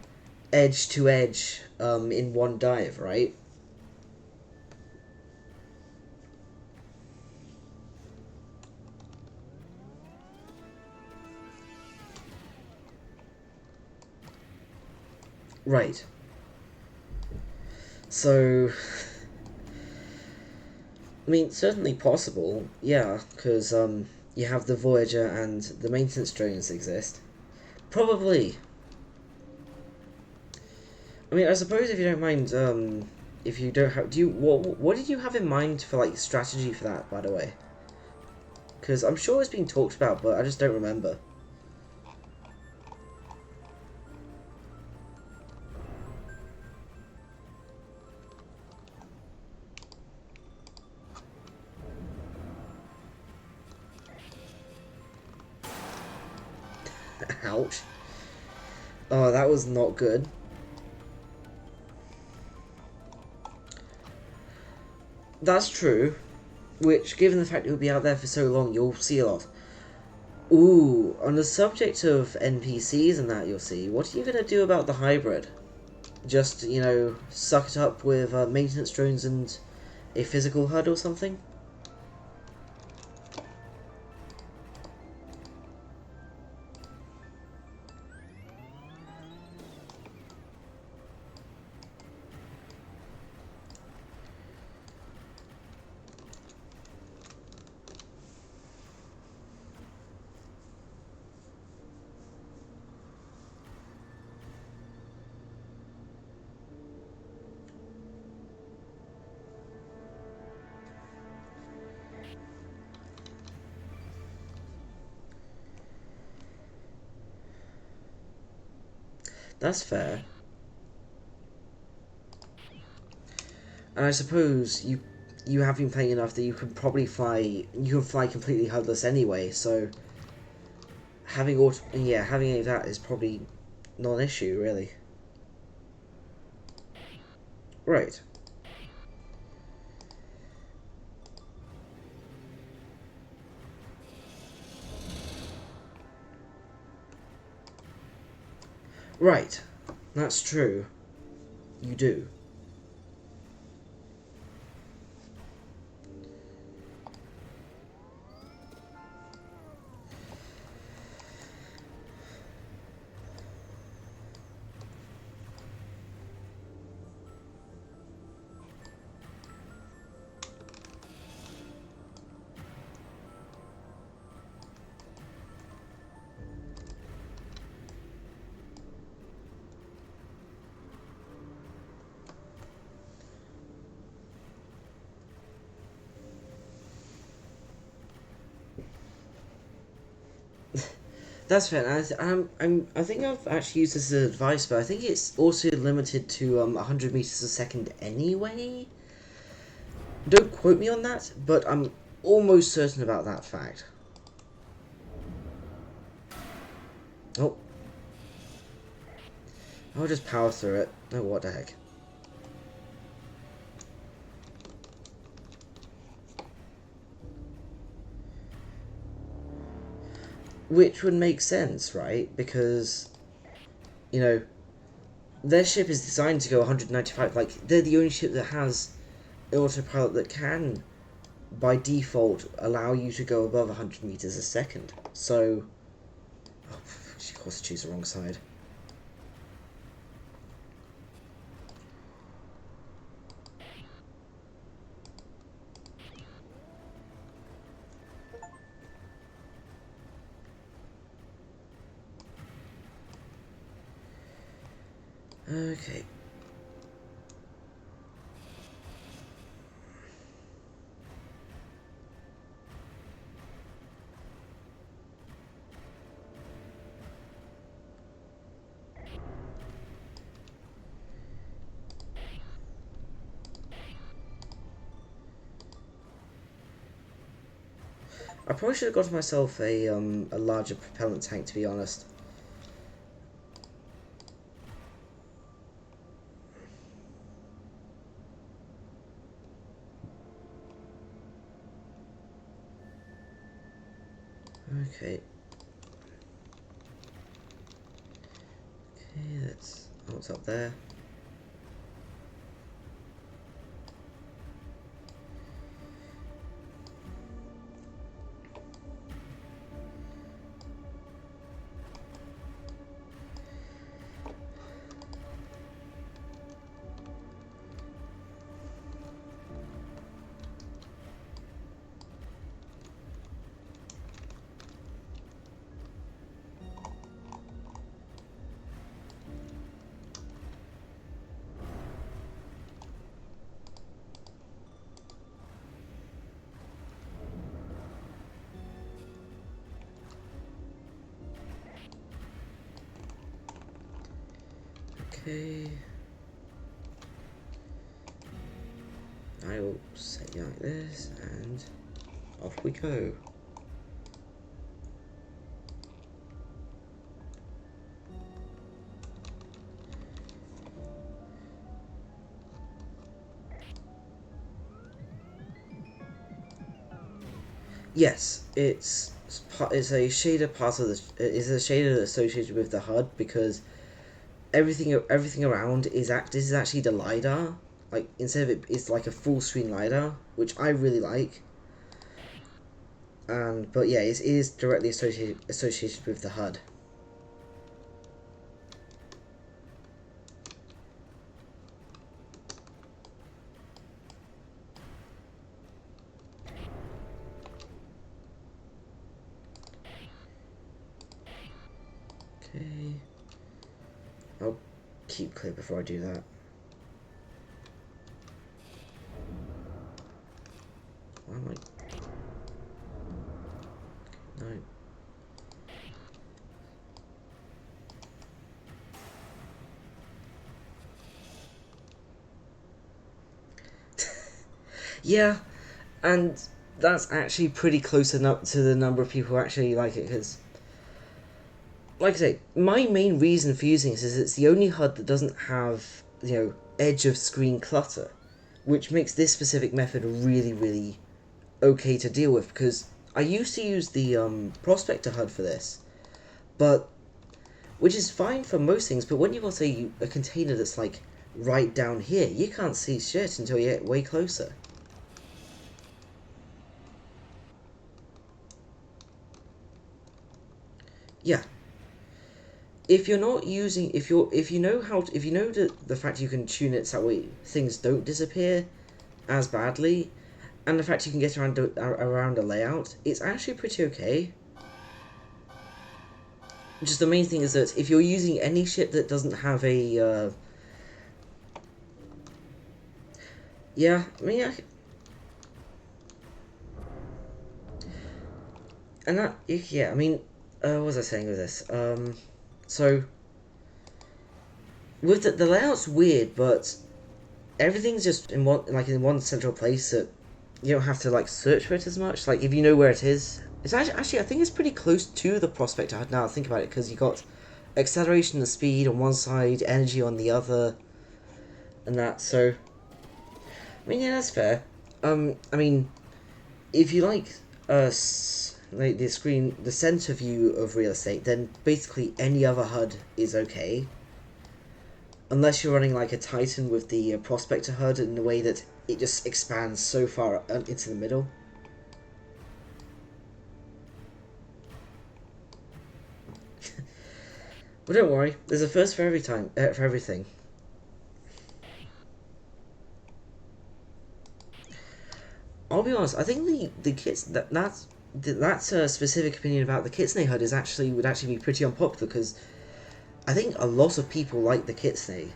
edge to edge in one dive, right? Right. So, I mean, certainly possible, yeah, because you have the Voyager and the maintenance drones exist. Probably. I mean, I suppose if you don't mind, if you don't have, what did you have in mind for like strategy for that, by the way? Because I'm sure it's being talked about, but I just don't remember. Ouch. Oh, that was not good. That's true. Which, given the fact it will be out there for so long, you'll see a lot. Ooh, on the subject of NPCs and that you'll see, what are you going to do about the hybrid? Just, you know, suck it up with maintenance drones and a physical HUD or something? That's fair. And I suppose you have been playing enough that you can probably fly. You can fly completely HUDless anyway. So having any of that is probably not an issue really. Right. Right. That's true. You do. That's fair. I think I've actually used this as advice, but I think it's also limited to 100 meters a second anyway. Don't quote me on that, but I'm almost certain about that fact. Oh, I'll just power through it. Oh, what the heck. Which would make sense, right? Because, you know, their ship is designed to go 195. Like, they're the only ship that has autopilot that can, by default, allow you to go above 100 meters a second. So, oh, of course, I choose the wrong side. Okay. I probably should have got myself a larger propellant tank, to be honest. Okay. Okay, that's what's up there. Okay. I will set you like this, and off we go. Yes, it's a shader part of the is a shader associated with the HUD because everything around this is actually the lidar. Like instead of it's like a full screen lidar, which I really like. And but yeah, it is directly associated with the HUD. Okay, I'll keep clear before I do that. Why am I? No. Yeah, and that's actually pretty close enough to the number of people who actually like it because, like I say, my main reason for using this is it's the only HUD that doesn't have edge of screen clutter, which makes this specific method really okay to deal with because I used to use the prospector HUD for this, but which is fine for most things. But when you've got a container that's like right down here, you can't see shit until you get way closer. Yeah, if you're not using if you know if you know the fact you can tune it so that way things don't disappear as badly, and the fact you can get around a layout, it's actually pretty okay. Just the main thing is that if you're using any ship that doesn't have a yeah, I mean, and that yeah, I mean, what was I saying with this? So with the layout's weird, but everything's just in one central place that you don't have to like search for it as much. Like if you know where it is, it's actually I think it's pretty close to the prospector HUD now. I think about it because you got acceleration and speed on one side, energy on the other, and that. So I mean, yeah, that's fair. I mean, if you like like the center view of real estate, then basically any other HUD is okay. Unless you're running like a Titan with the prospector HUD in the way that it just expands so far into the middle. But don't worry, there's a first for every time for everything. I'll be honest. I think the kits that's a specific opinion about the Kitsune HUD would actually be pretty unpopular because I think a lot of people like the Kitsune.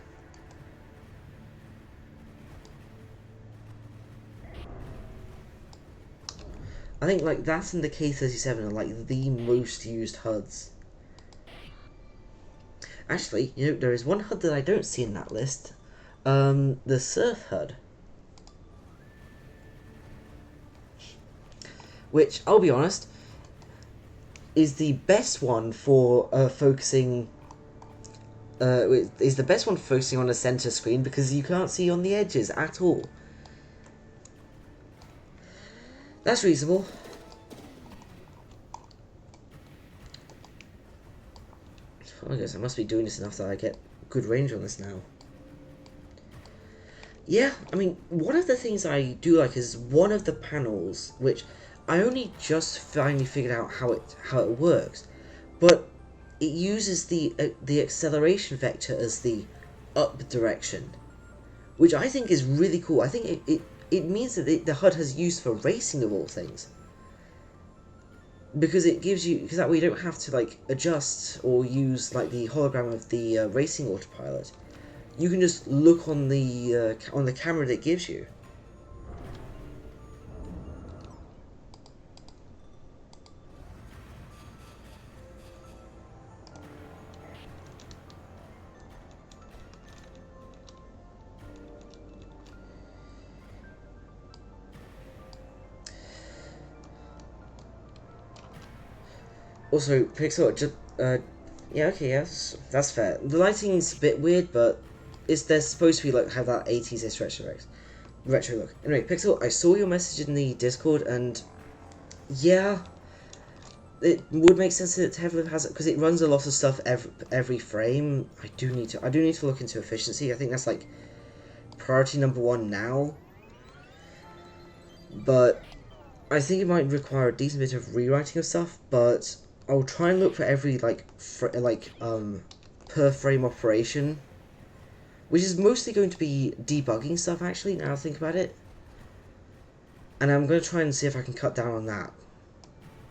I think like that and the K37 are like the most used HUDs. Actually, there is one HUD that I don't see in that list. The Surf HUD. Which, I'll be honest, is the best one for focusing. Is the best one for focusing on a center screen because you can't see on the edges at all. That's reasonable. I guess I must be doing this enough that I get good range on this now. Yeah, I mean, one of the things I do like is one of the panels, which I only just finally figured out how it works, but it uses the acceleration vector as the up direction, which I think is really cool. I think it means that the HUD has use for racing of all things. Because it gives you, because that way you don't have to like adjust or use like the hologram of the racing autopilot. You can just look on the camera that it gives you. Also, Pixel, just yeah, okay, yes, that's fair. The lighting's a bit weird, but they're supposed to be like have that 80s retro look. Anyway, Pixel, I saw your message in the Discord, and Yeah, it would make sense that Heavily has it because it runs a lot of stuff every frame. I do need to look into efficiency. I think that's like priority number one now. But I think it might require a decent bit of rewriting of stuff. But I'll try and look for every per frame operation, which is mostly going to be debugging stuff. Actually, now I think about it, and I'm going to try and see if I can cut down on that.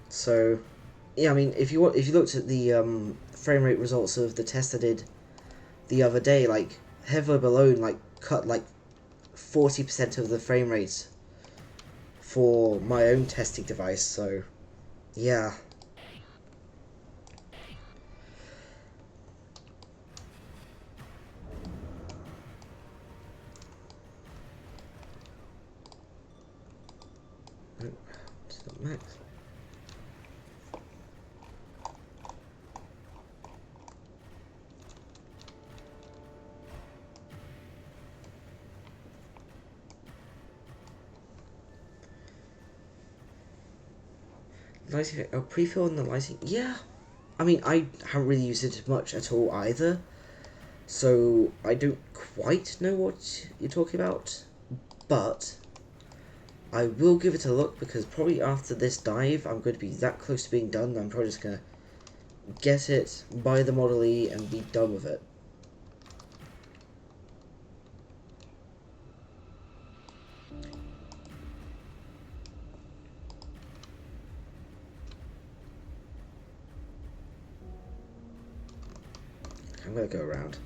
So, yeah, I mean, if you looked at the frame rate results of the test I did the other day, like Headlib alone, like cut like 40% of the frame rate for my own testing device. So, yeah. Just the max. Lighting, pre-fill and the lighting. Yeah, I mean, I haven't really used it much at all either, so I don't quite know what you're talking about, but I will give it a look because probably after this dive, I'm going to be that close to being done. I'm probably just going to get it, buy the Model E, and be done with it. I'm going to go around.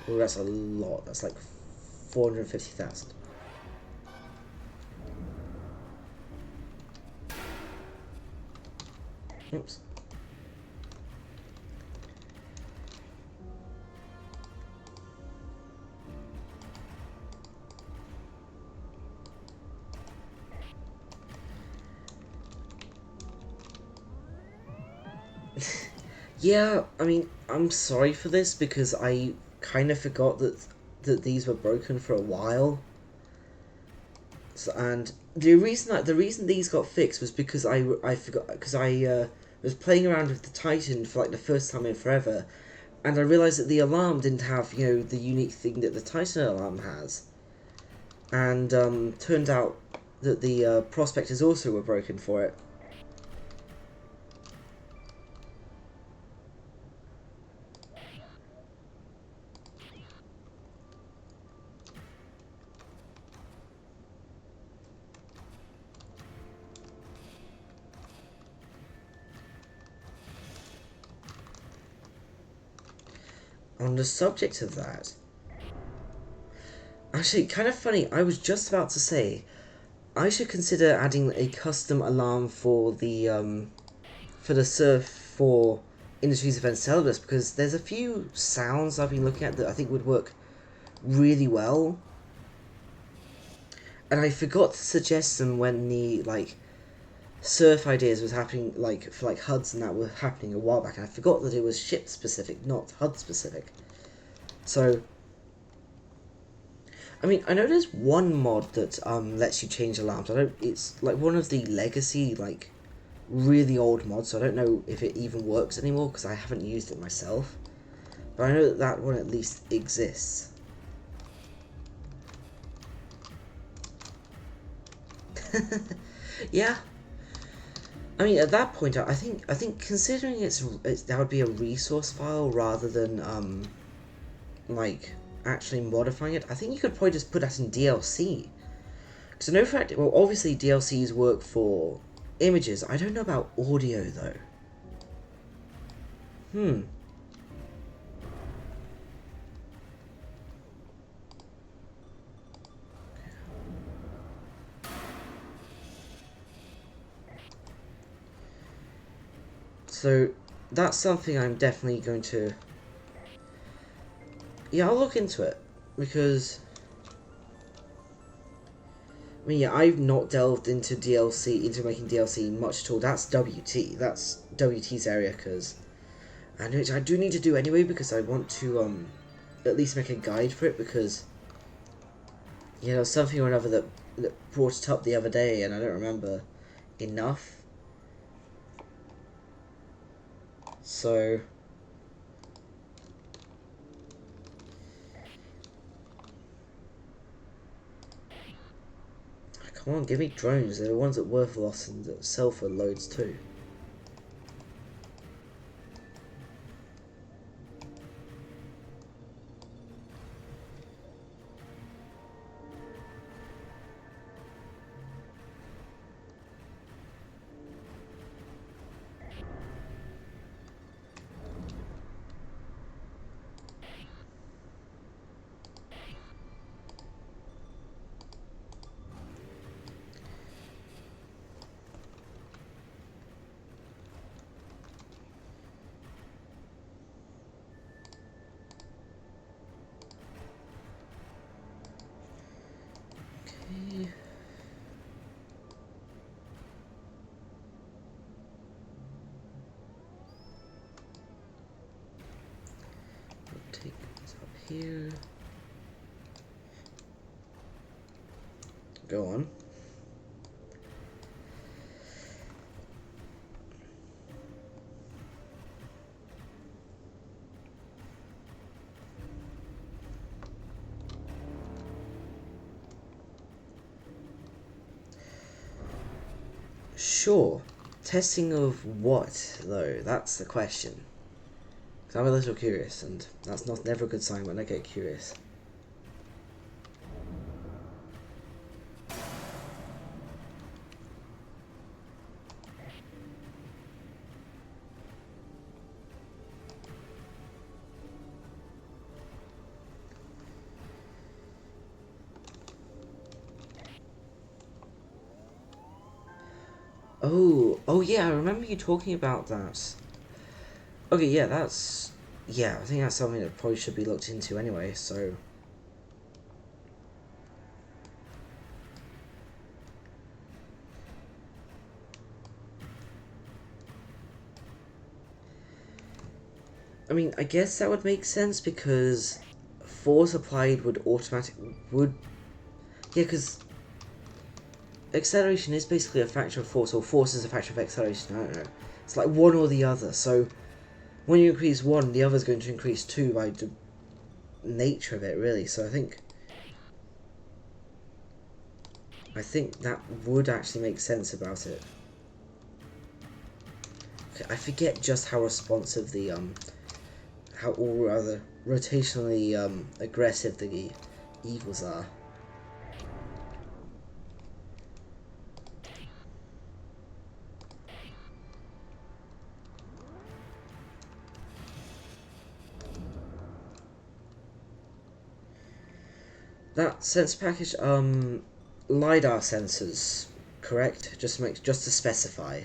Oh, that's a lot. That's like 450,000. Oops. Yeah, I mean, I'm sorry for this because I kind of forgot that these were broken for a while. So, and the reason these got fixed was because I forgot because I was playing around with the Titan for like the first time in forever, and I realized that the alarm didn't have the unique thing that the Titan alarm has, and turned out that the prospectors also were broken for it. On the subject of that, actually, kind of funny. I was just about to say I should consider adding a custom alarm for the surf for Industries Event Celebus because there's a few sounds I've been looking at that I think would work really well. And I forgot to suggest them when the surf ideas was happening for HUDs and that were happening a while back, and I forgot that it was ship specific, not HUD specific. So I mean, I know there's one mod that lets you change alarms. I don't. It's like one of the legacy really old mods. So I don't know if it even works anymore because I haven't used it myself. But I know that that one at least exists. Yeah. I mean, at that point, I think considering it's that would be a resource file rather than like actually modifying it. I think you could probably just put that in DLC. Because I know for fact, well, obviously DLCs work for images. I don't know about audio though. So that's something I'm definitely going to. Yeah, I'll look into it because I mean, yeah, I've not delved into making DLC much at all. That's WT. That's WT's area, because and which I do need to do anyway, because I want to at least make a guide for it, because you know, something or another that brought it up the other day, and I don't remember enough. So come on, give me drones. They're the ones that worth loss and that sell for loads too. Okay. Take this up here. Go on. Sure. Testing of what, though? That's the question. Because I'm a little curious, and that's never a good sign when I get curious. Oh yeah, I remember you talking about that. Okay, yeah, yeah, I think that's something that probably should be looked into anyway, so. I mean, I guess that would make sense, because force applied would yeah, because acceleration is basically a factor of force, or force is a factor of acceleration, I don't know. It's like one or the other, so when you increase one, the other's going to increase two by the nature of it, really, so I think that would actually make sense about it. Okay, I forget just how responsive the, or rather, rotationally, aggressive the Eagles are. That sensor package, LiDAR sensors, correct? Just to specify.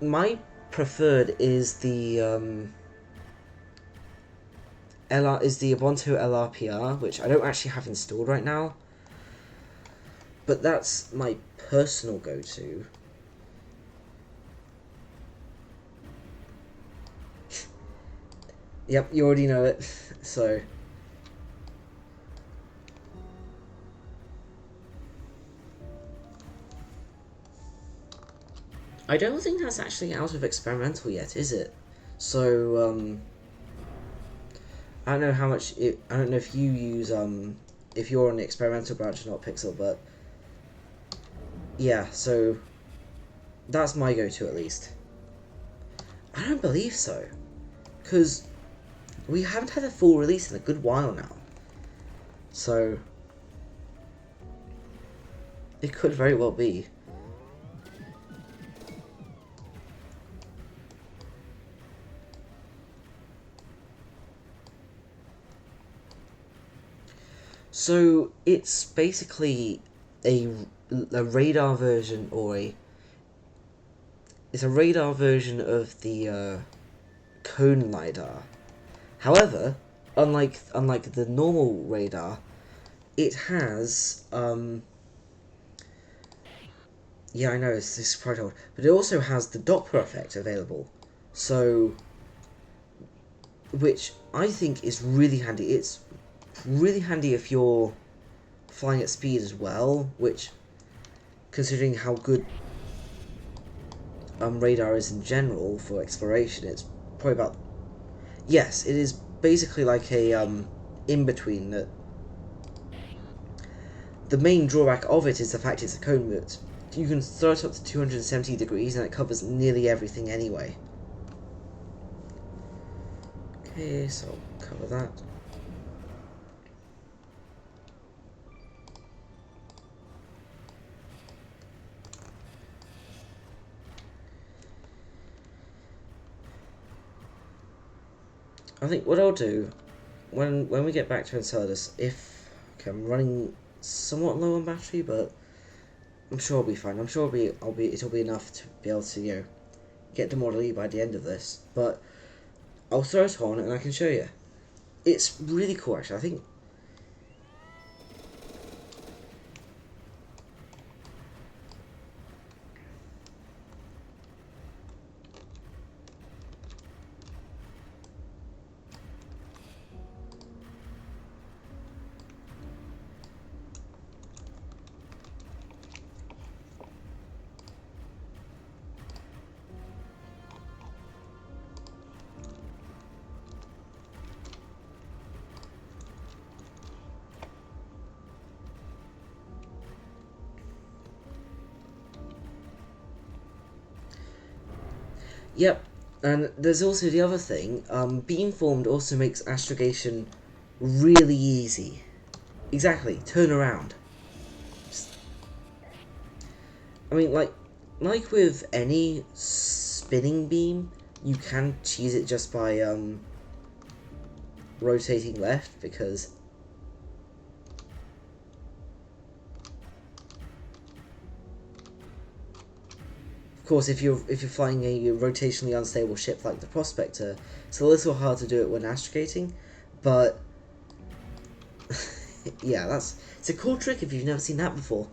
My preferred is the Ubuntu LRPR, which I don't actually have installed right now, but that's my personal go-to. Yep, you already know it, so. I don't think that's actually out of experimental yet, is it? So, I don't know how much I don't know if you use, if you're on the experimental branch or not, Pixel, but yeah, so that's my go-to at least. I don't believe so, because we haven't had a full release in a good while now, so it could very well be. So it's basically a radar version, it's a radar version of the cone LiDAR. However, unlike the normal radar, it has yeah, I know this is quite old, but it also has the Doppler effect available, so which I think is really handy. It's really handy if you're flying at speed as well, which, considering how good radar is in general for exploration, it's probably about, yes, it is basically like a in between. That the main drawback of it is the fact it's a cone, but you can throw it up to 270 degrees and it covers nearly everything anyway. Okay, so I'll cover that. I think what I'll do when we get back to Enceladus, if okay, I'm running somewhat low on battery, but I'm sure I'll be fine. I'm sure it'll be enough to be able to get to Model E by the end of this. But I'll throw it on and I can show you. It's really cool, actually. I think. Yep, and there's also the other thing. Beamformed also makes astrogation really easy. Exactly. Turn around. I mean, like with any spinning beam, you can cheese it just by rotating left, because of course if you're flying a rotationally unstable ship like the Prospector, it's a little hard to do it when astrogating, but yeah, it's a cool trick if you've never seen that before.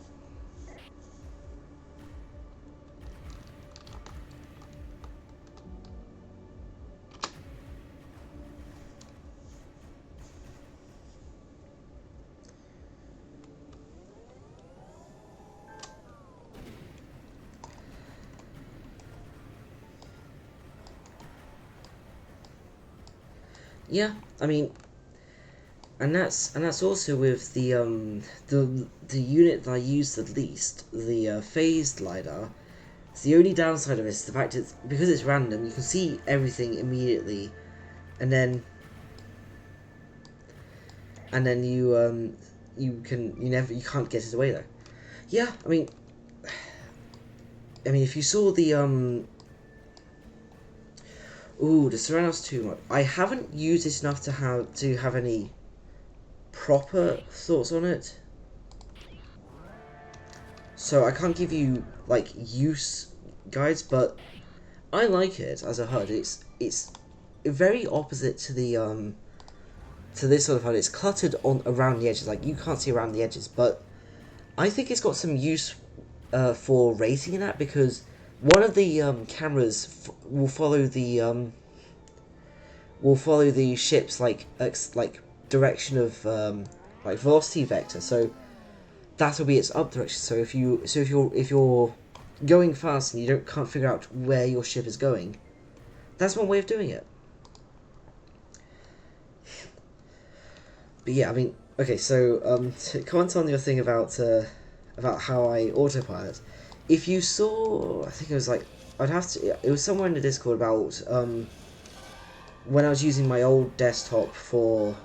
Yeah, I mean, and that's also with the unit that I use the least, the phased lidar. The only downside of it is the fact it's because it's random. You can see everything immediately, and then you can't get it away though. Yeah, I mean if you saw the ooh, the Serranos 2 mod, I haven't used it enough to have any proper thoughts on it, so I can't give you like use guides, but I like it as a HUD. It's very opposite to the to this sort of HUD. It's cluttered on around the edges, like you can't see around the edges, but I think it's got some use for racing in that, because one of the cameras will follow the ship's like direction of like velocity vector, so that'll be its up direction. So if you're going fast and you can't figure out where your ship is going, that's one way of doing it. But yeah, I mean, okay, so to comment on your thing about how I autopilot, if you saw, I think it was like, it was somewhere in the Discord about when I was using my old desktop for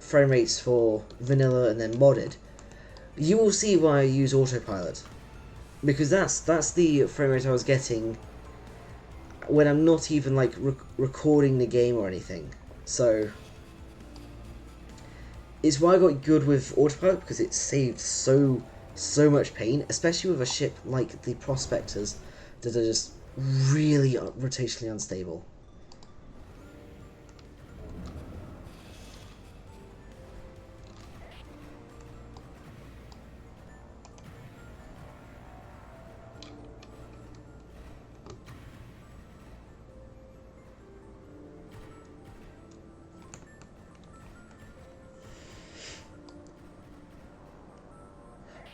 frame rates for vanilla and then modded, you will see why I use autopilot, because that's the frame rate I was getting when I'm not even like recording the game or anything. So it's why I got good with autopilot, because it saved so much pain, especially with a ship like the Prospectors that are just really rotationally unstable.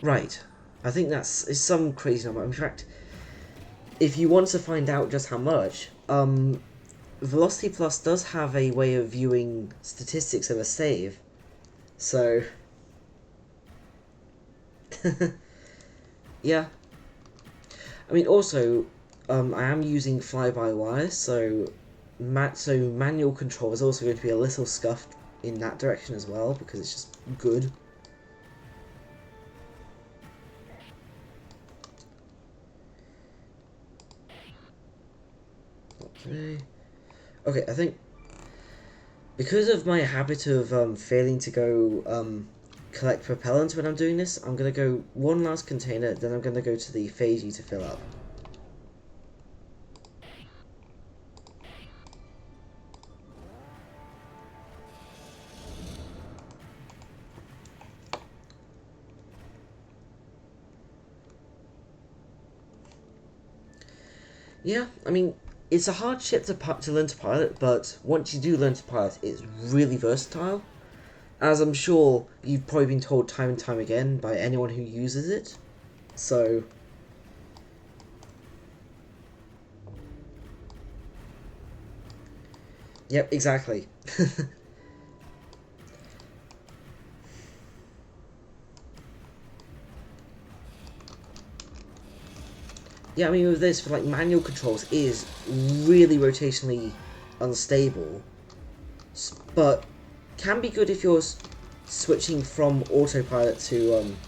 Right. I think it's some crazy number. In fact, if you want to find out just how much, Velocity Plus does have a way of viewing statistics of a save. So, yeah. I mean, also, I am using fly-by-wire, so manual control is also going to be a little scuffed in that direction as well, because it's just good. Okay, I think because of my habit of failing to go collect propellant when I'm doing this, I'm going to go one last container, then I'm going to go to the phasey to fill up. Yeah, I mean, it's a hard ship to learn to pilot, but once you do learn to pilot, it's really versatile. As I'm sure you've probably been told time and time again by anyone who uses it. So, yep, exactly. Yeah, I mean, with this, for like manual controls, is really rotationally unstable, but can be good if you're switching from autopilot to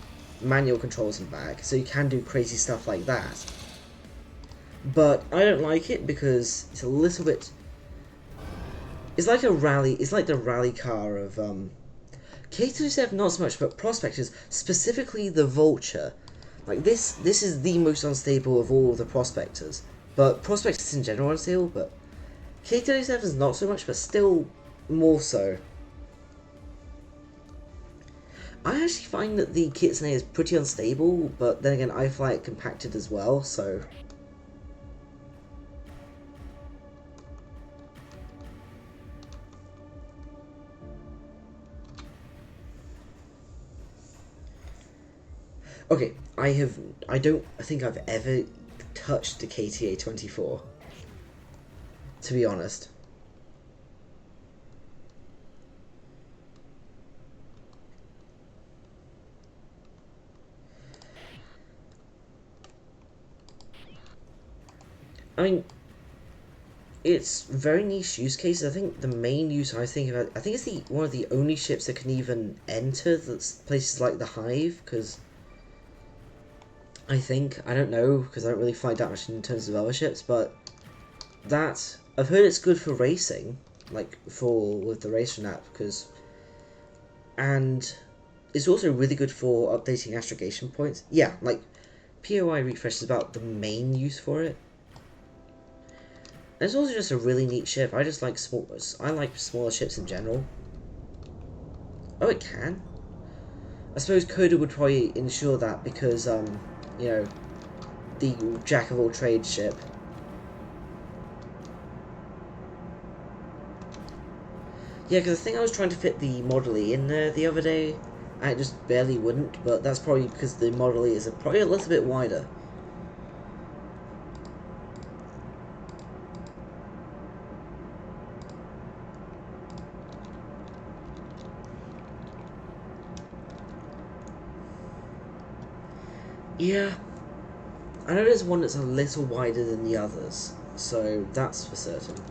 manual controls and back, so you can do crazy stuff like that. But I don't like it because it's a little bit. It's like a rally. It's like the rally car of K27, not so much, but prospectors, specifically the Vulture. Like this is the most unstable of all of the prospectors. But prospectors in general are unstable, but K27 is not so much, but still more so. I actually find that the Kitsune is pretty unstable, but then again, I fly it compacted as well, so. Okay, I don't think I've ever touched the KTA-24, to be honest. I mean, it's very niche use cases. I think the main use I think about, I think it's one of the only ships that can even enter places like the Hive, because I don't know, because I don't really fly that much in terms of other ships, but I've heard it's good for racing, like with the racer app, and it's also really good for updating astrogation points. Yeah, like POI refresh is about the main use for it. And it's also just a really neat ship. I just like I like smaller ships in general. Oh, it can. I suppose Coda would probably ensure that because you know, the jack of all trades ship. Yeah, because I think I was trying to fit the Model E in there the other day, and it just barely wouldn't, but that's probably because the Model E is probably a little bit wider. Yeah, I know there's one that's a little wider than the others, so that's for certain.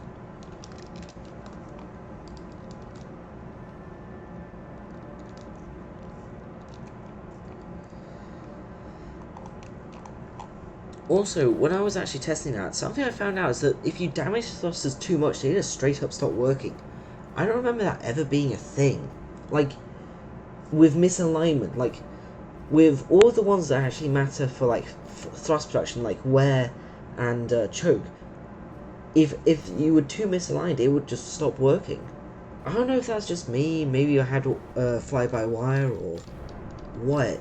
Also, when I was actually testing that, something I found out is that if you damage the thrusters too much, they just straight up stop working. I don't remember that ever being a thing. Like, with misalignment, like, with all the ones that actually matter for, like, thrust production, like wear and choke, if you were too misaligned, it would just stop working. I don't know if that's just me, maybe I had fly-by-wire or what.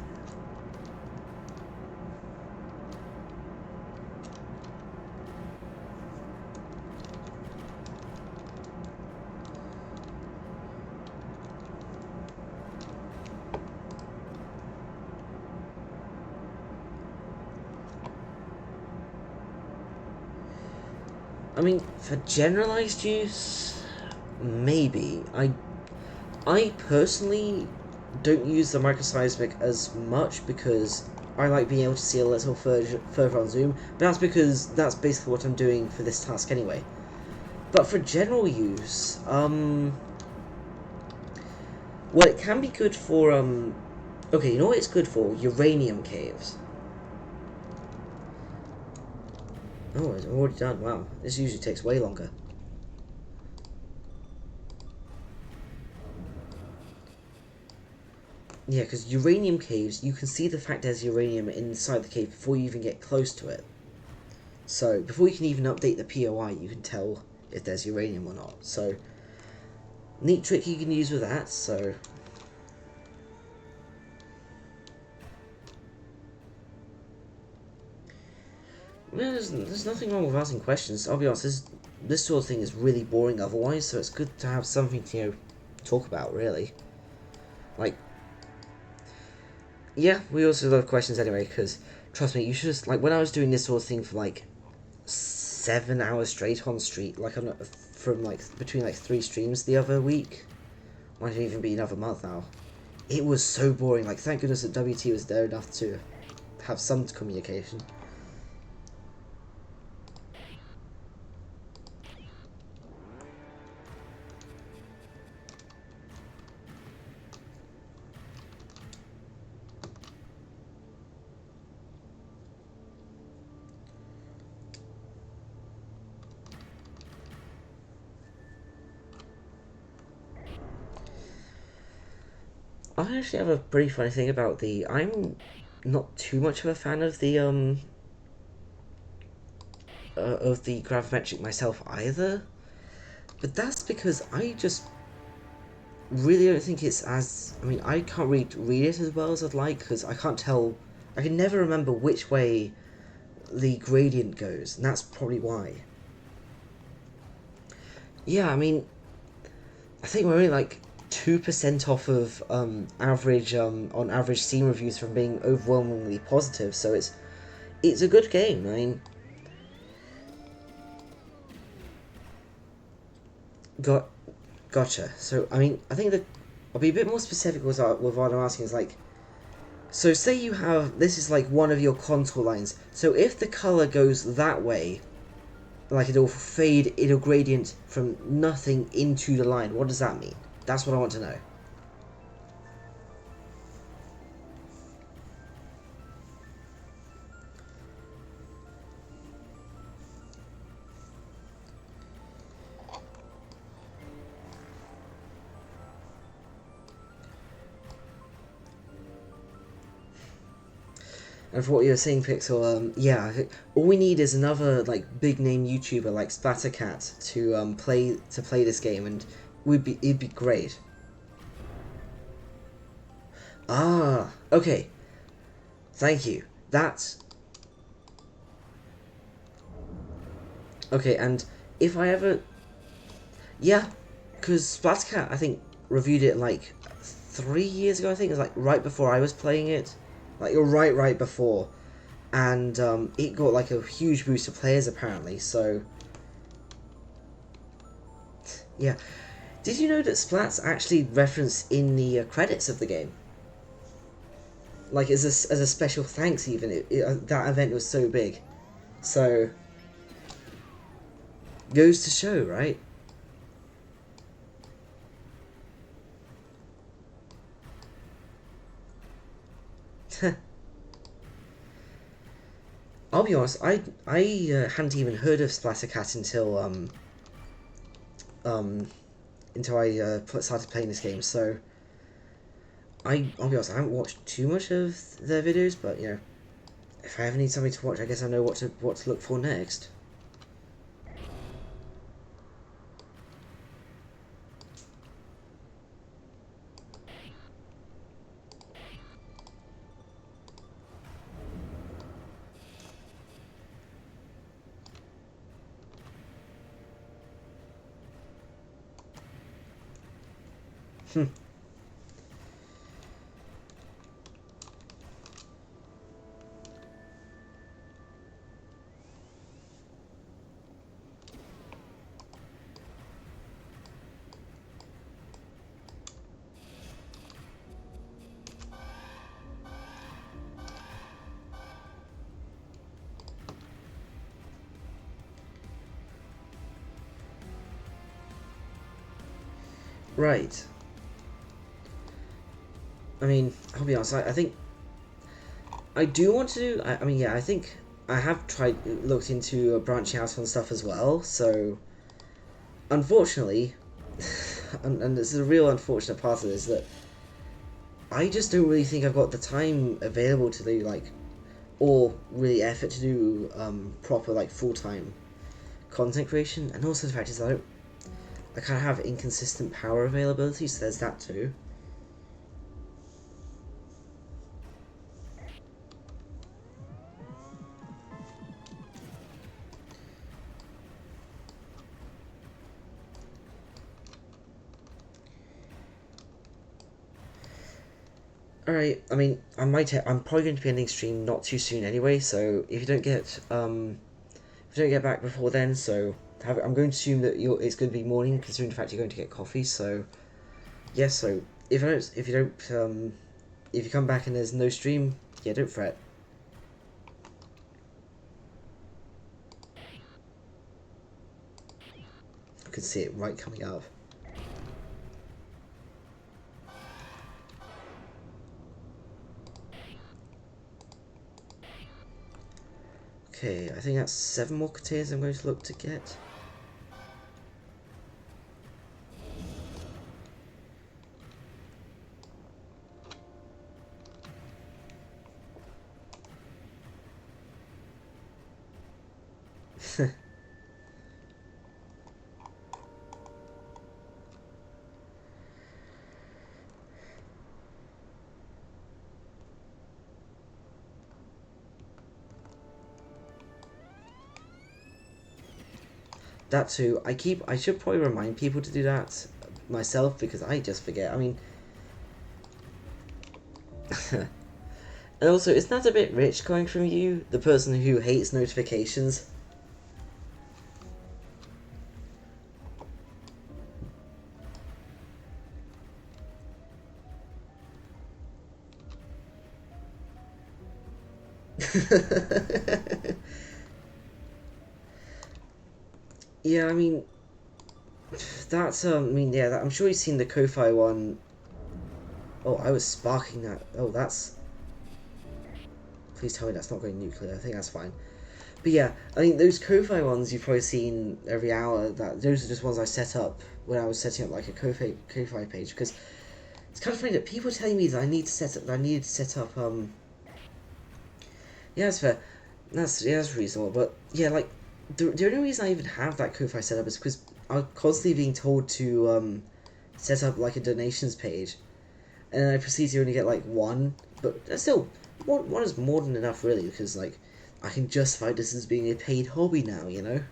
I mean, for generalized use, maybe. I personally don't use the microseismic as much because I like being able to see a little further on zoom, but that's because that's basically what I'm doing for this task anyway. But for general use, well, it can be good for, okay, you know what it's good for? Uranium caves. Oh, it's already done, wow. This usually takes way longer. Yeah, because uranium caves, you can see the fact there's uranium inside the cave before you even get close to it. So, before you can even update the POI, you can tell if there's uranium or not. So, neat trick you can use with that, so... Yeah, there's nothing wrong with asking questions. I'll be honest, this sort of thing is really boring otherwise, so it's good to have something to, talk about, really. Like, yeah, we also love questions anyway, because, trust me, you should just, like, when I was doing this sort of thing for, like, 7 hours straight on street, like, from, like, between, like, 3 streams the other week, might even be another month now, it was so boring. Like, thank goodness that WT was there enough to have some communication. I actually have a pretty funny thing about I'm not too much of a fan of the gravimetric myself either, but that's because I just really don't think it's as... I mean, I can't read it as well as I'd like, because I can't tell... I can never remember which way the gradient goes, and that's probably why. Yeah, I mean, I think we're only like 2% off of average on average Steam reviews from being overwhelmingly positive, so it's a good game. I mean, got gotcha. So I mean, I think that I'll be a bit more specific with what I'm asking is like, so say you have this is like one of your contour lines. So if the color goes that way, like it'll gradient from nothing into the line. What does that mean? That's what I want to know. And for what you're saying, Pixel, yeah, all we need is another like big name YouTuber like Splattercat to play this game, and it'd be great. Ah, okay, thank you. That's okay. And if I ever, yeah, because Splattercat I think reviewed it like 3 years ago. I think it was like right before I was playing it, like right before, and it got like a huge boost of players apparently. So yeah. Did you know that Splat's actually referenced in the credits of the game? Like as a special thanks, even that event was so big. So goes to show, right? I'll be honest, I hadn't even heard of Splattercat um until I started playing this game. So I'll be honest, I haven't watched too much of their videos, but you know, if I ever need something to watch, I guess I know what to look for next. Hmm. Right. I mean, I'll be honest, I think I do want to do, I mean, yeah, I think I have looked into branching out on stuff as well, so unfortunately, and this is a real unfortunate part of this, that I just don't really think I've got the time available to do, like, or really effort to do proper, like, full-time content creation, and also the fact is that I kind of have inconsistent power availability, so there's that too. Alright, I mean, I'm probably going to be ending stream not too soon anyway, so if you don't get back before then, so I'm going to assume that it's going to be morning, considering the fact you're going to get coffee, so, yeah, so, if you come back and there's no stream, yeah, don't fret. I could see it right coming up. Okay, I think that's 7 more containers I'm going to look to get. That too, I should probably remind people to do that myself, because I just forget, I mean... And also, isn't that a bit rich coming from you, the person who hates notifications? Yeah, I mean, that's, I mean, yeah, I'm sure you've seen the Ko-Fi one. Oh, I was sparking that. Oh, that's... Please tell me that's not going nuclear. I think that's fine. But yeah, I mean, those Ko-Fi ones you've probably seen every hour, those are just ones I set up when I was setting up, like, a Ko-Fi page, because it's kind of funny that people are telling me that I need to set up, yeah, that's fair. That's reasonable, but yeah, like, the only reason I even have that Ko-Fi set up is because I'm constantly being told to set up like a donations page, and then I proceed to only get like one, but that's still one is more than enough really, because like I can justify this as being a paid hobby now, you know.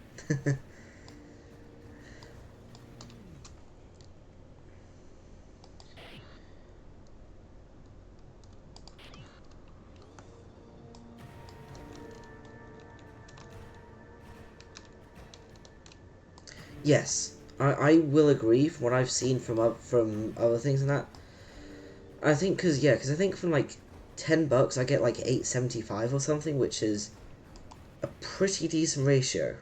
Yes, I will agree from what I've seen from other things and that. I think because I think from like $10 I get like 8.75 or something, which is a pretty decent ratio.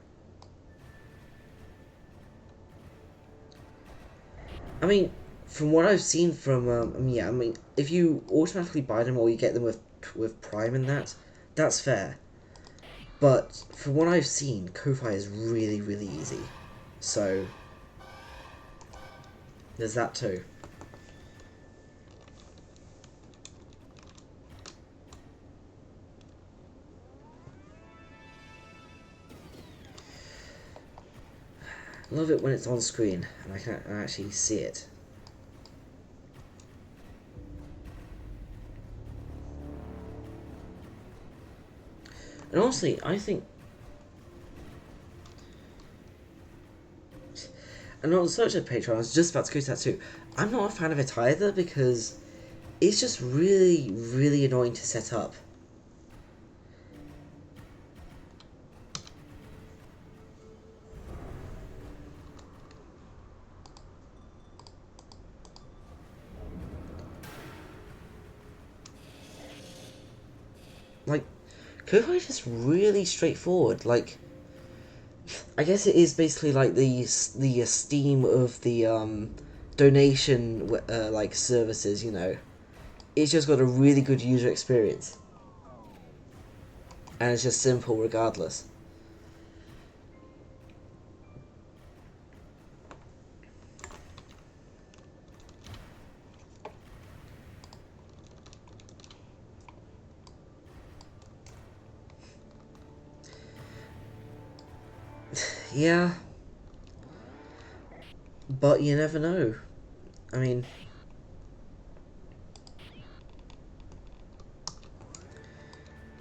I mean, from what I've seen from yeah, I mean, if you automatically buy them or you get them with Prime and that's fair. But from what I've seen, Ko-Fi is really easy. So there's that too. Love it when it's on screen and I can actually see it. And honestly, I think... And on such a Patreon, I was just about to go to that too. I'm not a fan of it either, because it's just really annoying to set up. Like, Ko-Fi is just really straightforward. Like, I guess it is basically like the Steam of the donation like services, you know, it's just got a really good user experience, and it's just simple regardless. Yeah, but you never know. I mean,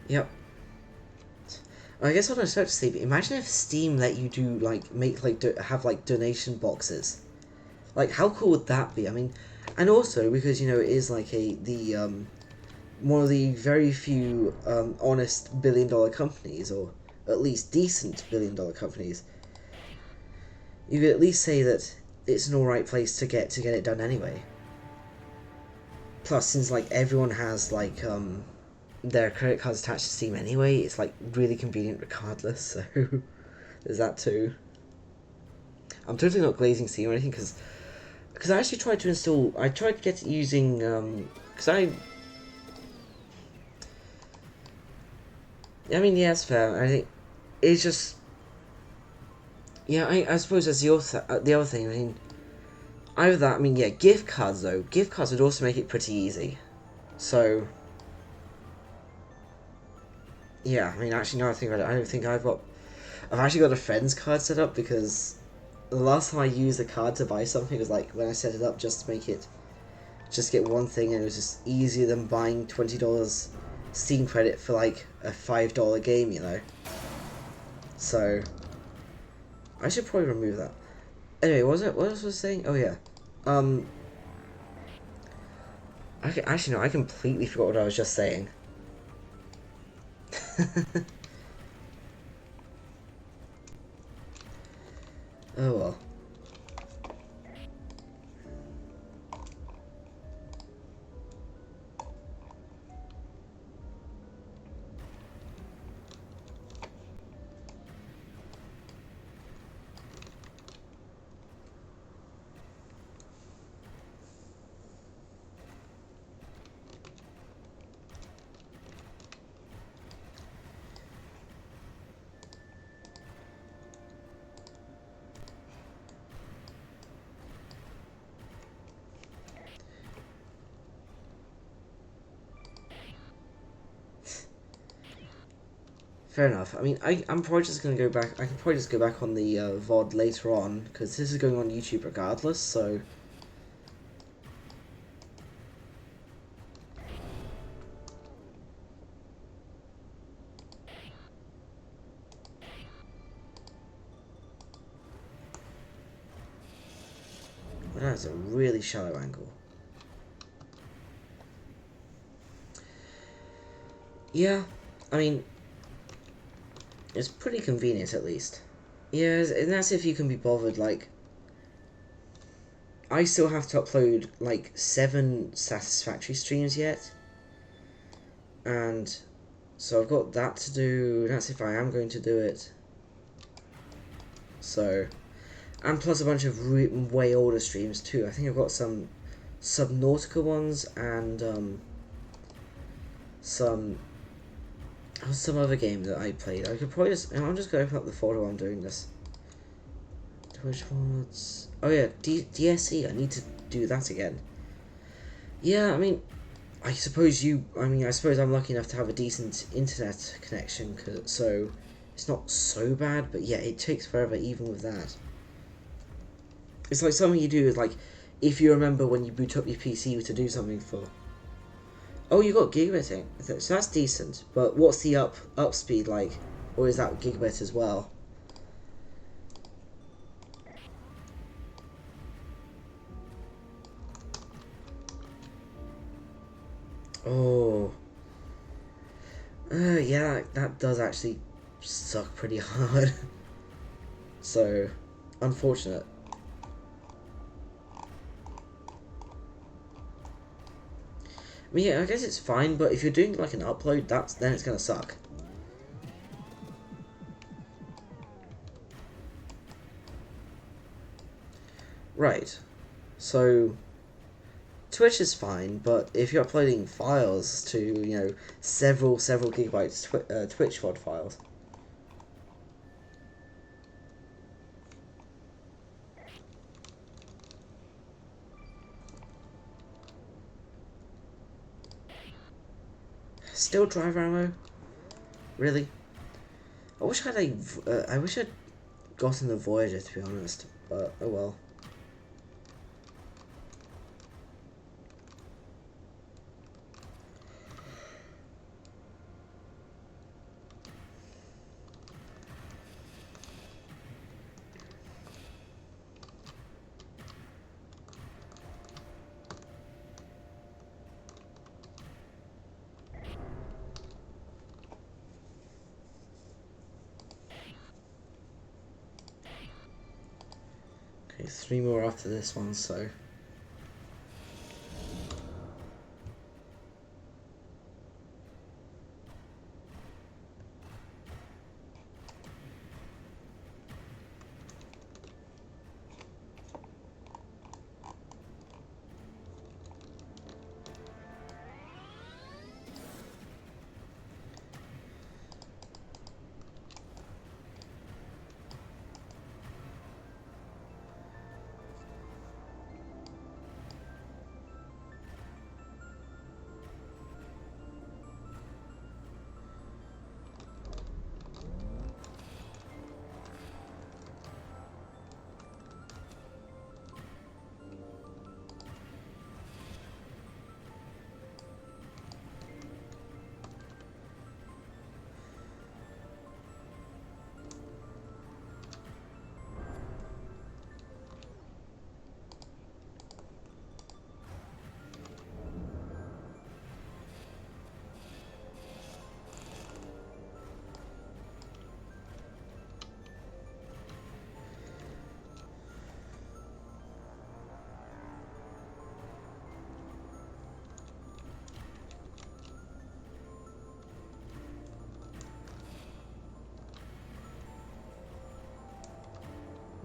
yep. I guess what I was about to say, but imagine if Steam let you do like make like have like donation boxes. Like how cool would that be? I mean, and also because you know it is like the one of the very few honest billion-dollar companies, or at least decent billion-dollar companies. You could at least say that it's an alright place to get it done anyway. Plus, since like everyone has like their credit cards attached to Steam anyway, it's like really convenient regardless. So there's that too. I'm totally not glazing Steam or anything because I actually tried to install. I tried to get it using because I mean yeah, it's fair. I think it's just yeah. I suppose that's the other thing. I mean either that. I mean yeah, gift cards though. Gift cards would also make it pretty easy. So yeah, I mean actually now I think about it, I don't think I've actually got a friend's card set up because the last time I used a card to buy something was like when I set it up just to make it just get one thing, and it was just easier than buying $20 Steam credit for like a $5 game, you know. So I should probably remove that. Anyway, what else was I saying? Oh yeah, um, actually no, I completely forgot what I was just saying. Oh well. Fair enough. I mean, I'm probably just gonna go back. I can probably just go back on the VOD later on because this is going on YouTube regardless. So well, that's a really shallow angle. Yeah, I mean, it's pretty convenient at least. Yeah, and that's if you can be bothered. Like, I still have to upload like 7 satisfactory streams yet, and so I've got that to do. That's if I am going to do it. So, and plus a bunch of way older streams too. I think I've got some Subnautica ones and some some other game that I played. I could probably just. I'm just going to open up the folder while I'm doing this. Which ones? Oh yeah, DSE. I need to do that again. Yeah, I mean, I suppose you. I mean, I suppose I'm lucky enough to have a decent internet connection, so it's not so bad. But yeah, it takes forever even with that. It's like something you do is like, if you remember when you boot up your PC to do something for. Oh, you got gigabitting, so that's decent. But what's the up speed like, or is that gigabit as well? Oh, yeah, that does actually suck pretty hard. So, unfortunate. I mean, yeah, I guess it's fine, but if you're doing like an upload, then it's gonna suck. Right. So Twitch is fine, but if you're uploading files to, you know, several gigabytes Twitch VOD files. Still driver ammo? Really? I wish I'd gotten the Voyager, to be honest, but oh well. Okay, 3 more after this one, so...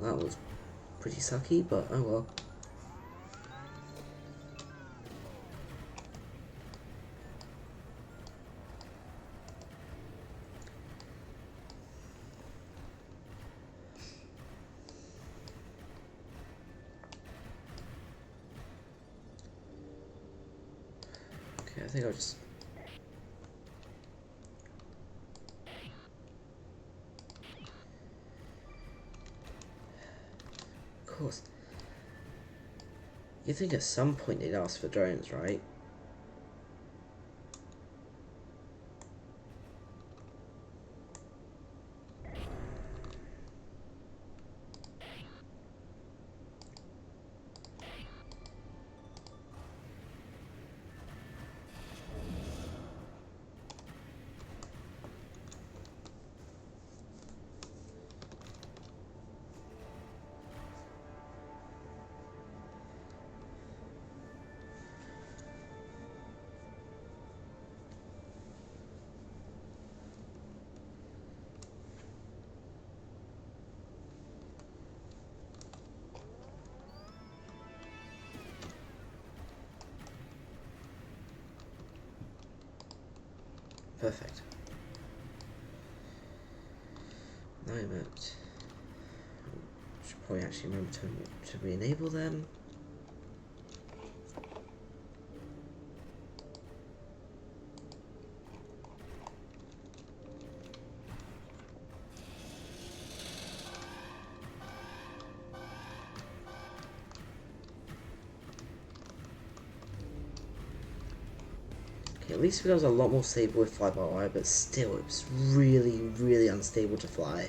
That was pretty sucky, but oh well. Okay, I think I'll just... Of course. You'd think at some point they'd ask for drones, right? Perfect. Now I'm at... Should probably actually remember to re-enable them. Okay, at least it was a lot more stable with fly-by-wire, but still, it was really unstable to fly.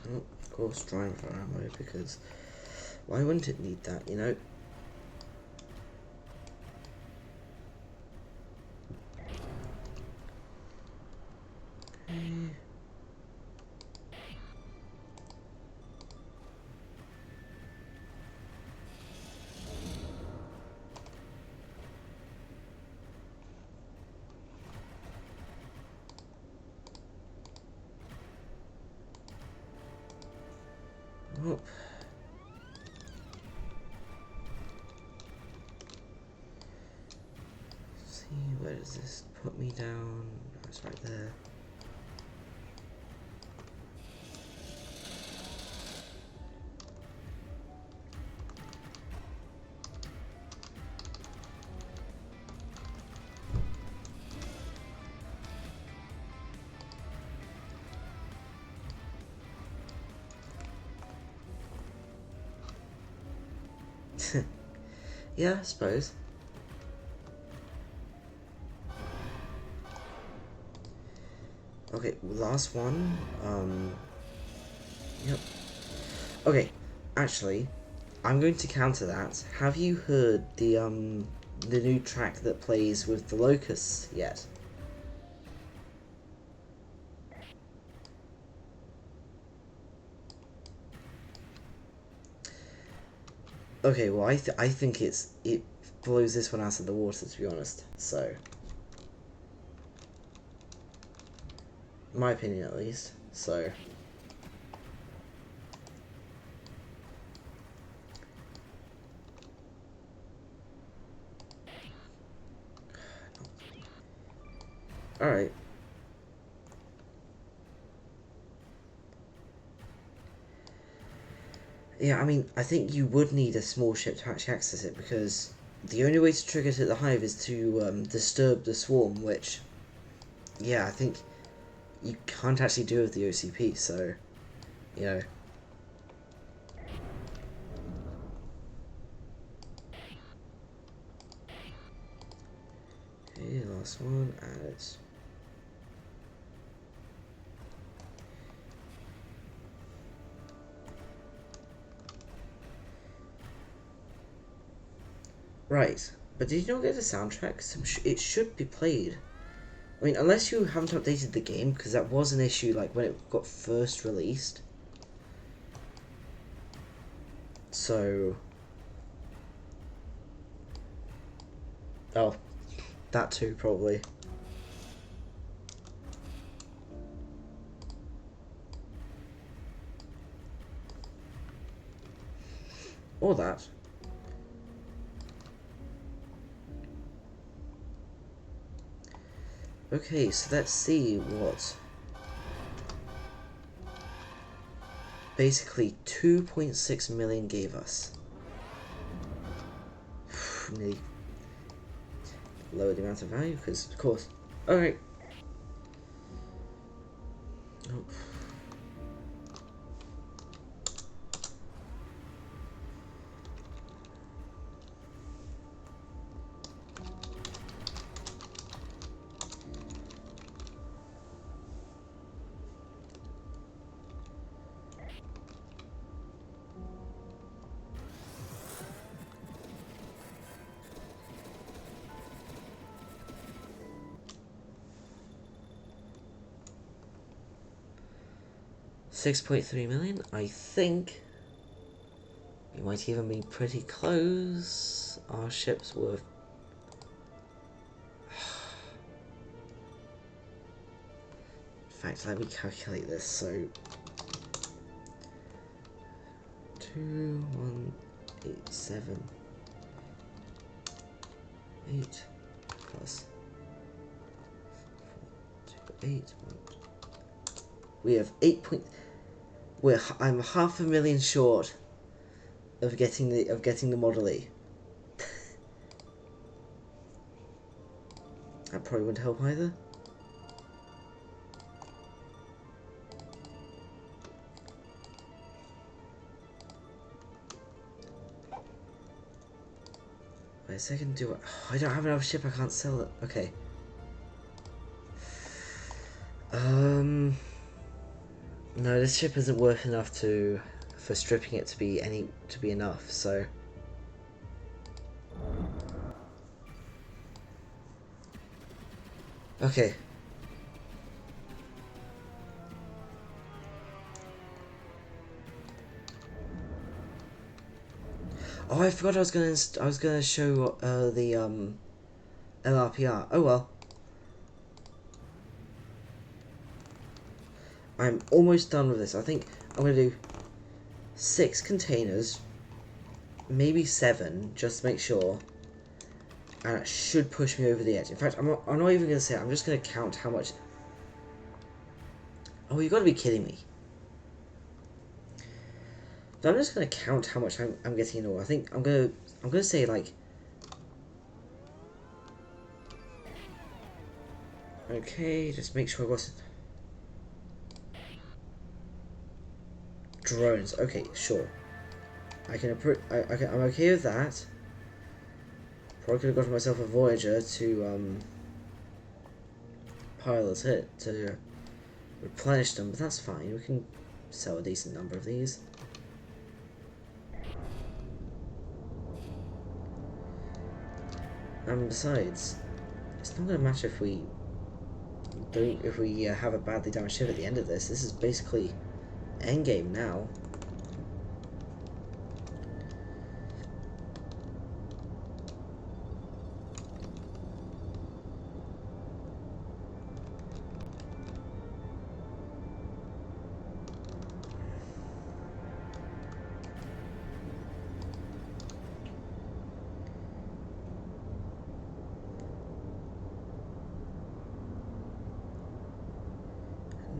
Oh, of course, drawing for ammo, because why wouldn't it need that, you know? Okay. Oh. See, where does this put me down? Oh, it's right there. Yeah, I suppose. Okay, last one. Yep. Okay, actually, I'm going to counter that. Have you heard the new track that plays with the locusts yet? Okay, well, I think it blows this one out of the water, to be honest. So, in my opinion, at least. So, all right. Yeah, I mean, I think you would need a small ship to actually access it, because the only way to trigger it at the hive is to disturb the swarm, which, yeah, I think you can't actually do with the OCP. So, you know. Okay, last one, and it's... Right, but did you not get the soundtrack? It should be played. I mean, unless you haven't updated the game, because that was an issue, like, when it got first released. So... Oh, that too, probably. Or that. Okay, so let's see what... Basically, 2.6 million gave us. Nearly lower the amount of value, because, of course... Alright. Oh. 6.3 million, I think. We might even be pretty close. Our ship's worth... In fact, let me calculate this. So... 2187 8 plus 8. We have 8 point... I'm half a million short of getting the Model E. That probably wouldn't help either. Wait a second, do I don't have enough ship, I can't sell it. Okay. No, this ship isn't worth enough for stripping it to be enough. So. Okay. Oh, I forgot I was gonna show the LRPR. Oh well. I'm almost done with this. I think I'm gonna do 6 containers, maybe 7, just to make sure. And it should push me over the edge. In fact, I'm not even gonna say it. I'm just gonna count how much. Oh, you gotta be kidding me. So I'm just gonna count how much I'm getting in all. I think I'm gonna say like. Okay, just make sure I wasn't. Drones. Okay, sure. I can I'm okay with that. Probably could have gotten myself a Voyager to pilot it to replenish them, but that's fine. We can sell a decent number of these. And besides, it's not going to matter if we have a badly damaged ship at the end of this. This is basically endgame now.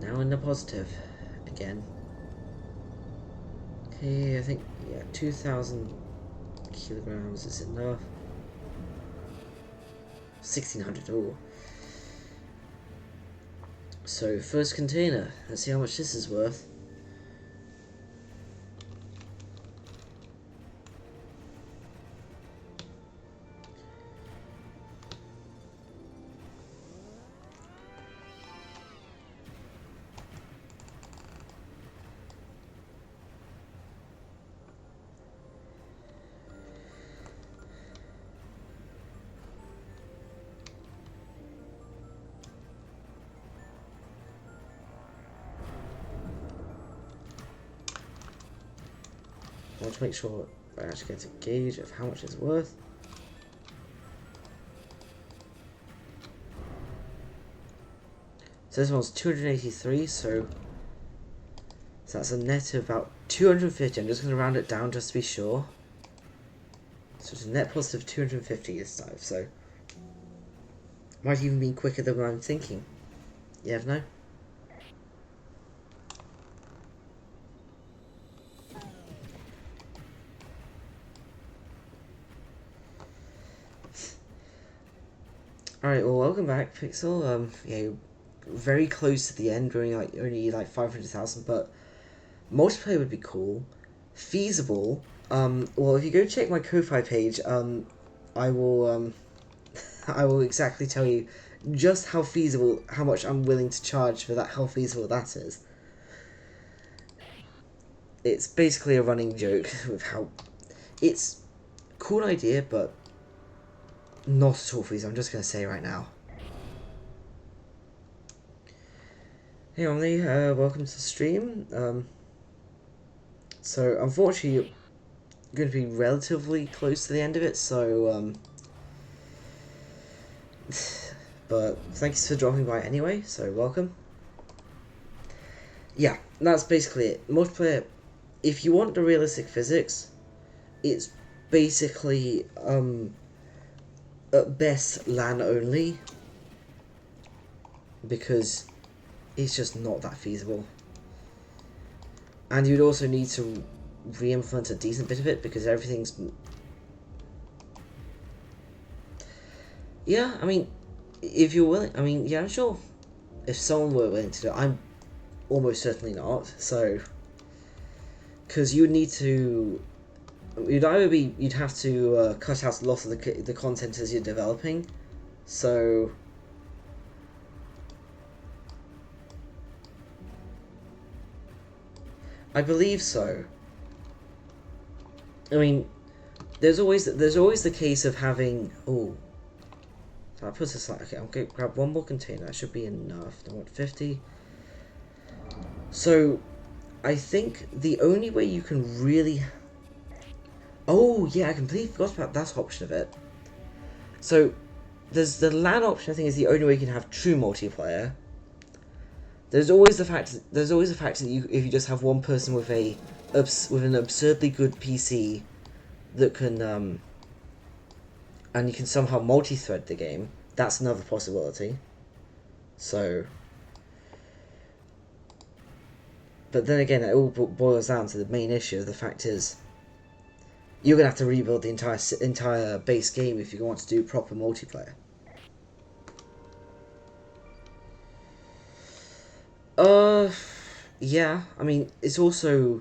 Now in the positive again. Okay, I think, yeah, 2,000 kilograms is enough. 1,600, oh. So, first container. Let's see how much this is worth. I want to make sure I actually get a gauge of how much it's worth. So this one's 283, so that's a net of about 250. I'm just going to round it down just to be sure. So it's a net positive 250 this time, so might even be quicker than I'm thinking. You never know. Alright, well, welcome back, Pixel. Yeah, very close to the end. We're only like 500,000, but multiplayer would be cool. Feasible. Well, if you go check my Ko-Fi page, I will I will exactly tell you just how feasible, how much I'm willing to charge for that, how feasible that is. It's basically a running joke with how it's a cool idea, but not at all feasible. I'm just going to say right now. Hey Omni, welcome to the stream. So unfortunately, you're going to be relatively close to the end of it, so but thanks for dropping by anyway, so welcome. Yeah, that's basically it. Multiplayer, if you want the realistic physics, it's basically at best LAN only, because it's just not that feasible. And you'd also need to re-implement a decent bit of it, because everything's... Yeah, I mean, if you're willing... I mean, yeah, I'm sure if someone were willing to do it, I'm almost certainly not, so... Because you'd need to... You'd have to cut out a lot of the content as you're developing, so... I believe so. I mean, there's always the case of having. Oh, so I put this like, okay, I'm going to grab one more container. That should be enough. I want 50. So, I think the only way you can really. Oh yeah, I completely forgot about that option of it. So, there's the LAN option. I think is the only way you can have true multiplayer. There's always the fact that if you just have one person with an absurdly good PC that can and you can somehow multi-thread the game. That's another possibility. So, but then again, it all boils down to the main issue. The fact is, you're gonna have to rebuild the entire base game if you want to do proper multiplayer. Yeah. I mean, it's also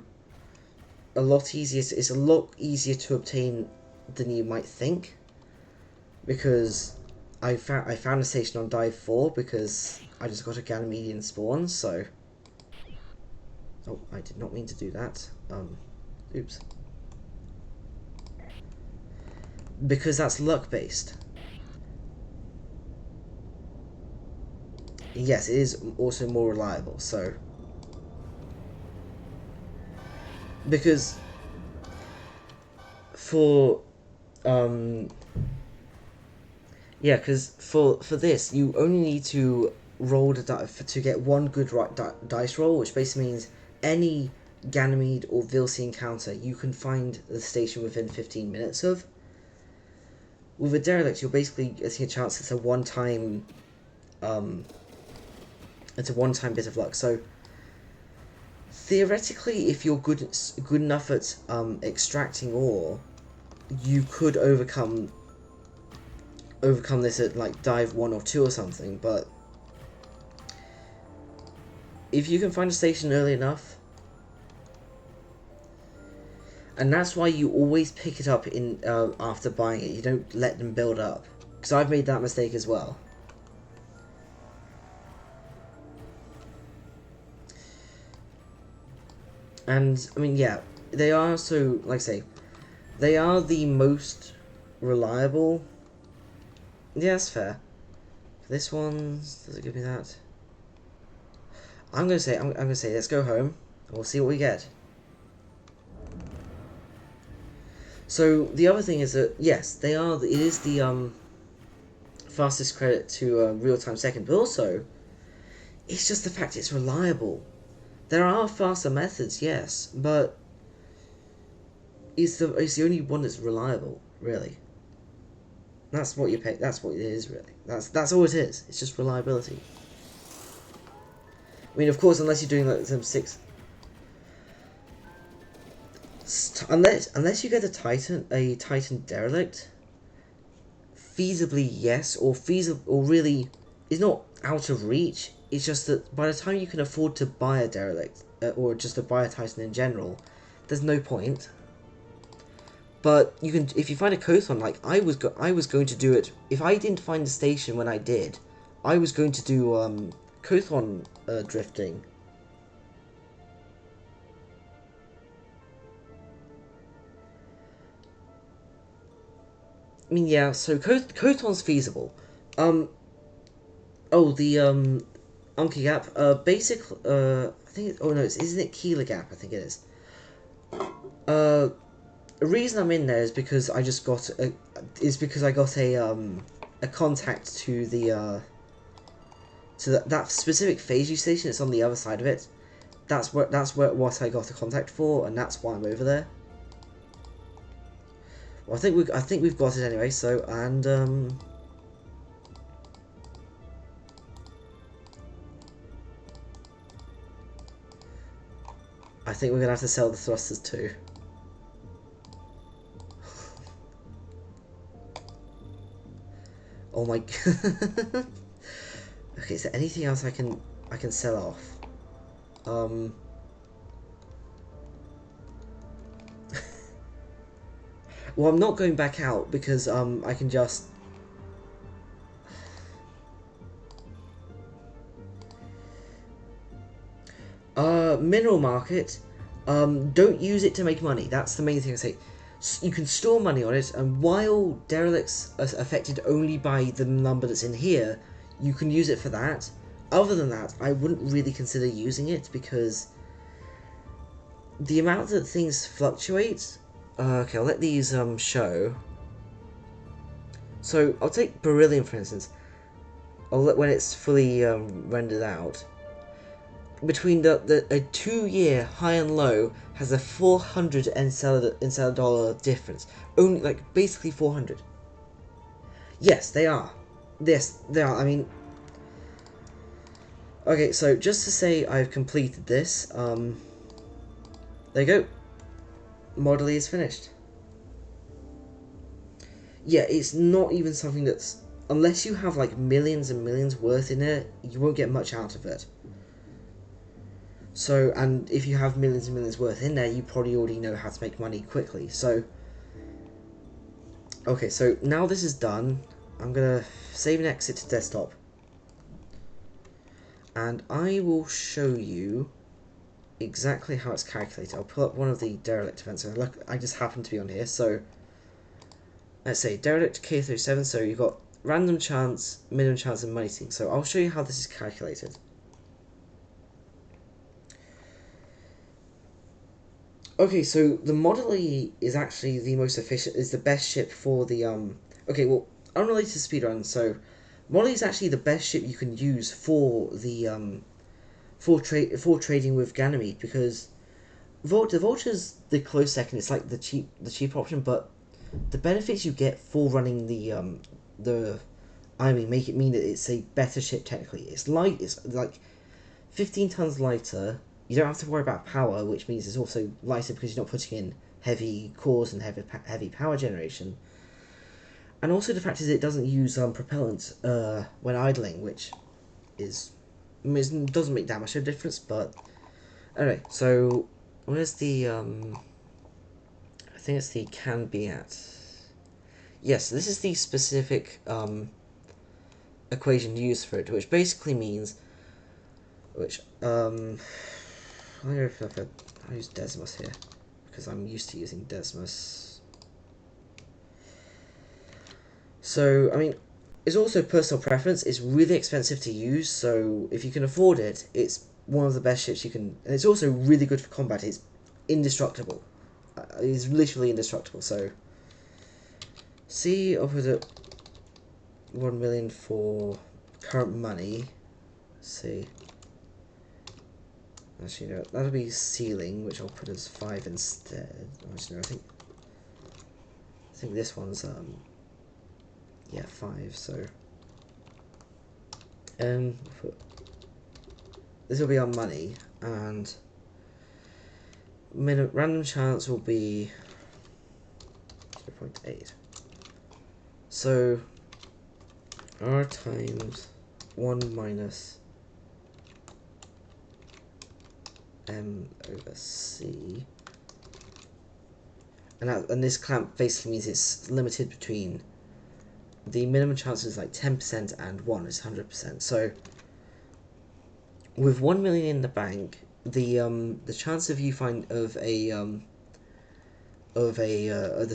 a lot easier. It's a lot easier to obtain than you might think, because I found a station on dive 4 because I just got a Ganymedean spawn. So, oh, I did not mean to do that. Oops. Because that's luck based. Yes, it is also more reliable. So, because for yeah, because for this you only need to roll the dice to get one good dice roll, which basically means any Ganymede or Vilsi encounter you can find the station within 15 minutes of. With a derelict, you're basically getting a chance. It's a one-time bit of luck. So theoretically, if you're good enough at extracting ore, you could overcome this at like dive 1 or 2 or something. But if you can find a station early enough, and that's why you always pick it up in after buying it. You don't let them build up, because I've made that mistake as well. And I mean, yeah, they are, so like I say, they are the most reliable. Yeah, that's fair. This one, does it give me that? I'm gonna say let's go home and we'll see what we get. So the other thing is that yes, it is the fastest credit to real-time second, but also it's just the fact it's reliable. There are faster methods, yes, but it's the only one that's reliable, really. That's what you pay. That's what it is, really. That's all it is. It's just reliability. I mean, of course, unless you're doing like some unless you get a Titan derelict, feasibly yes, or really is not out of reach. It's just that by the time you can afford to buy a derelict or just to buy a Titan in general, there's no point. But you can, if you find a Kothon, like I was going to do it. If I didn't find the station when I did, I was going to do Kothon drifting. I mean, yeah. So Kothon's feasible. Oh, the Unky Gap. Basic. I think. Oh no, isn't it Keeler Gap? I think it is. The reason I'm in there is because I just got a contact to the that specific phase U station. It's on the other side of it. That's what I got a contact for, and that's why I'm over there. Well, I think we've got it anyway. So and I think we're gonna have to sell the thrusters too. Oh my. Okay, is there anything else I can sell off? Well, I'm not going back out because I can just. Mineral market. Don't use it to make money. That's the main thing I say. You can store money on it, and while derelicts are affected only by the number that's in here, you can use it for that. Other than that, I wouldn't really consider using it, because the amount that things fluctuate... okay, I'll let these show. So, I'll take beryllium for instance. I'll let when it's fully rendered out. Between a 2-year high and low has a 400 dollar difference. Only, like, basically 400. Yes, they are. Yes, they are. I mean... okay, so just to say I've completed this, there you go. Model E is finished. Yeah, it's not even something that's... unless you have, like, millions and millions worth in it, you won't get much out of it. So, and if you have millions and millions worth in there, you probably already know how to make money quickly. So, okay, so now this is done, I'm gonna save and exit to desktop. And I will show you exactly how it's calculated. I'll pull up one of the derelict events. So look, I just happen to be on here. So let's say derelict K37. So you've got random chance, minimum chance, and money sinking. So I'll show you how this is calculated. Okay, so the Model E is actually the most efficient, is the best ship for the okay, well, unrelated to speedrun. So Model E is actually the best ship you can use for the for trading with Ganymede, because the Vulture's the close second. It's like the cheap option, but the benefits you get for running the EIME make it mean that it's a better ship technically. It's light. It's like 15 tons lighter. You don't have to worry about power, which means it's also lighter because you're not putting in heavy cores and heavy power generation. And also the fact is it doesn't use propellant when idling, which doesn't make that much of a difference. But anyway, so where's the I think it's the can be at. Yes, this is the specific equation used for it, which basically means I don't know if I'll use Desmos here, because I'm used to using Desmos. So, I mean, it's also personal preference. It's really expensive to use, so if you can afford it, it's one of the best ships you can... and it's also really good for combat. It's indestructible. It's literally indestructible, so... see, I'll put it 1 million for current money. Let's see. Actually, no, that'll be ceiling, which I'll put as 5 instead. Actually, no, I think this one's yeah, 5. So this will be our money, and random chance will be 0.8. So R times 1 minus M over C, and this clamp basically means it's limited between the minimum chance is like 10% and 1 is 100%. So with 1 million in the bank, the chance of you find of the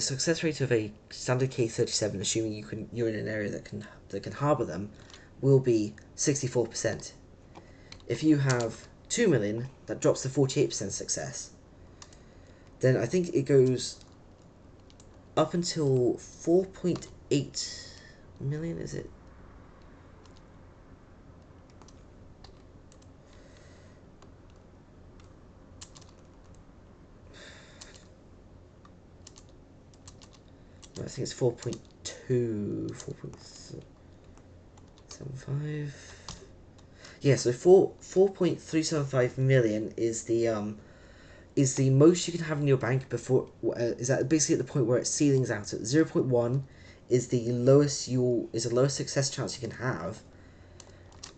success rate of a standard K37, assuming you're in an area that can harbor them, will be 64%. If you have 2 million, that drops to 48% success. Then I think it goes up until 4.8 million, is it? No, I think it's 4.2, 4.75. Yeah, so 4.375 million is the most you can have in your bank before is that basically at the point where it ceilings out at 0.1 is the lowest success chance you can have.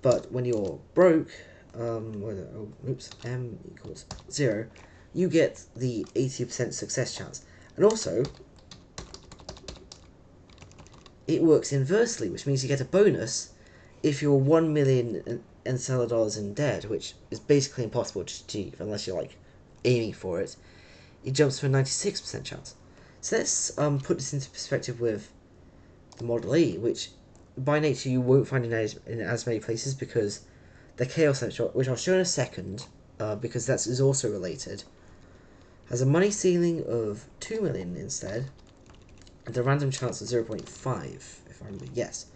But when you're broke, m equals 0, you get the 80% success chance. And also, it works inversely, which means you get a bonus if you're 1 million dollars in debt, which is basically impossible to achieve unless you're like aiming for it, it jumps to a 96% chance. So let's put this into perspective with the Model E, which by nature you won't find in as many places because the Chaos Engine, which I'll show in a second, because that is also related, has a money ceiling of 2 million instead, and a random chance of 0.5, if I remember, yes.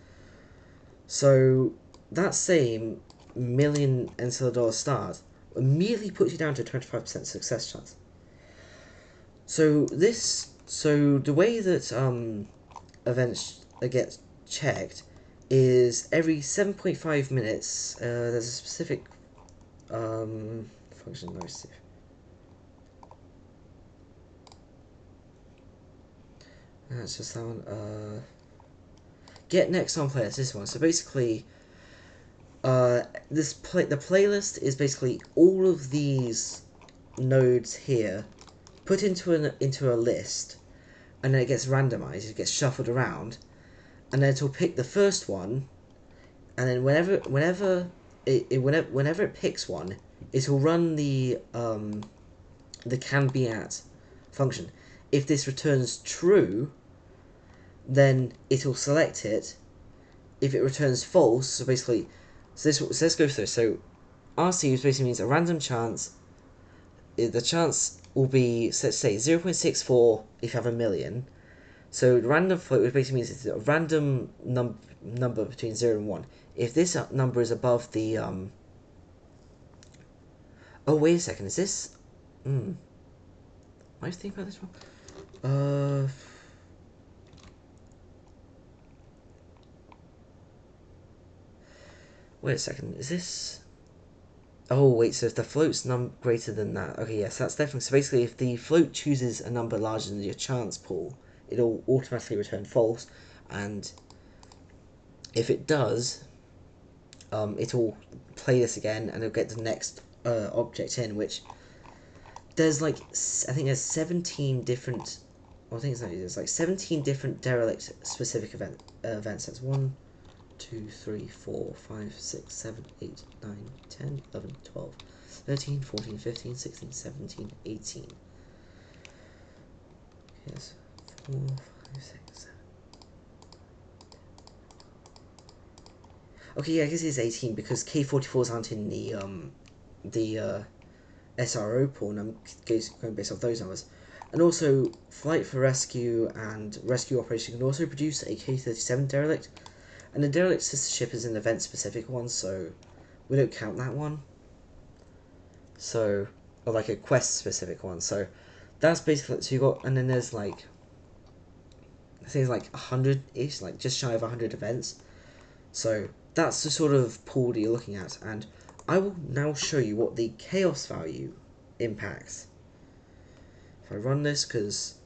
So that same million $N start immediately puts you down to a 25% success chance. So the way that events get checked is every 7.5 minutes. There's a specific function. Let me see. That's just that one. Get next on playlist. This one. So basically, the playlist is basically all of these nodes here put into a list, and then it gets randomized. It gets shuffled around, and then it'll pick the first one, and then whenever it picks one, it'll run the can be at function. If this returns true, then it'll select it. If it returns false, so basically, so let's go through. So RC basically means a random chance. The chance will be, so let's say 0.64 if you have a million. So the random float, which basically means it's a random number between 0 and 1. If this number is above the oh, wait a second, is this am I thinking about this wrong? Wait a second, is this... Oh, wait, so if the float's greater than that... Okay, yes, that's definitely... So basically, if the float chooses a number larger than your chance pool, it'll automatically return false, and if it does, it'll play this again, and it'll get the next object in, which... There's like... I think there's 17 different... Well, I think there's like 17 different derelict specific events. That's 1, 2, 3, 4, 5, 6, 7, 8, 9, 10, 11, 12, 13, 14, 15, 16, 17, 18. Yes, 4, 5, 6, 7. Okay, yeah, I guess it's 18 because K44s aren't in the SRO pool, and I'm going based off those numbers. And also, Flight for Rescue and Rescue Operation can also produce a K37 derelict. And the derelict sister ship is an event-specific one, so we don't count that one. So, or like a quest-specific one. So that's basically, so you got, and then there's like, I think it's like 100-ish, like just shy of 100 events. So that's the sort of pool that you're looking at, and I will now show you what the chaos value impacts. If I run this, because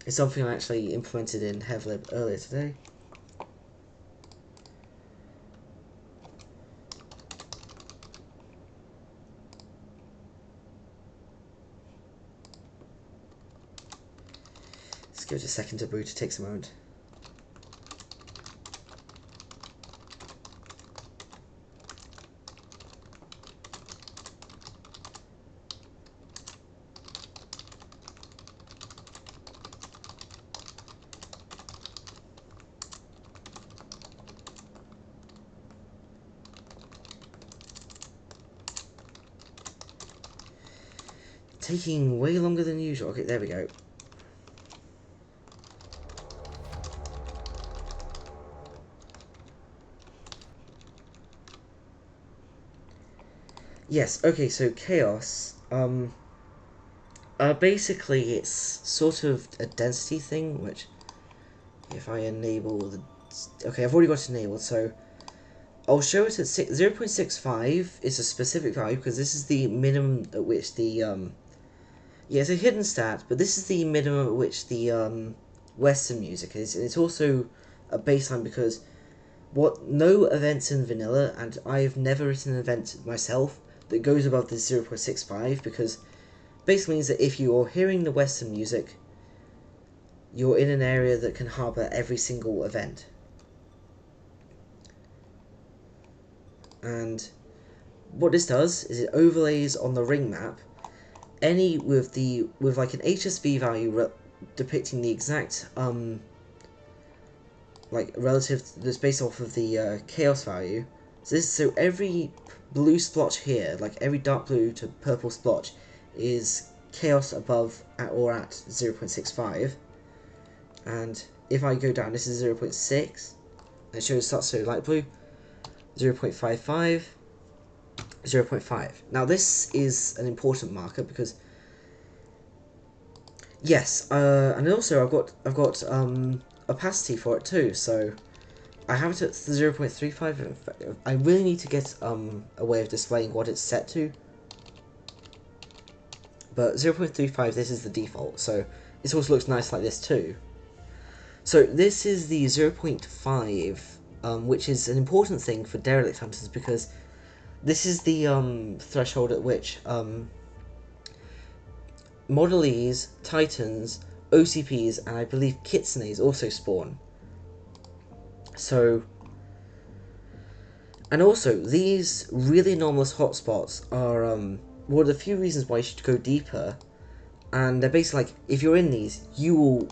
it's something I actually implemented in HevLib earlier today. Let's give it a second to boot, it takes a moment. Taking way longer than usual. Okay, there we go. Yes, okay, so chaos, basically it's sort of a density thing, which, if I enable the, okay, I've already got it enabled, so I'll show it at 0.65 is a specific value, because this is the minimum at which the, yeah, it's a hidden stat, but this is the minimum at which the, Western music is, and it's also a baseline because no events in vanilla, and I've never written an event myself that goes above this 0.65, because basically means that if you're hearing the Western music, you're in an area that can harbour every single event. And what this does is it overlays on the ring map any with like an HSV value depicting the exact like relative that's based off of the chaos value. So every blue splotch here, like every dark blue to purple splotch, is chaos above or at 0.65, and if I go down, this is 0.6, and it shows starts to light blue, 0.55, 0.5. Now this is an important marker because yes, and also I've got opacity for it too, so I have it at 0.35. I really need to get a way of displaying what it's set to. But 0.35, this is the default, so this also looks nice like this too. So this is the 0.5, which is an important thing for derelict hunters because this is the threshold at which Model E's, Titans, OCPs, and I believe Kitsunes also spawn. So, and also these really anomalous hotspots are one of the few reasons why you should go deeper, and they're basically like, if you're in these, you will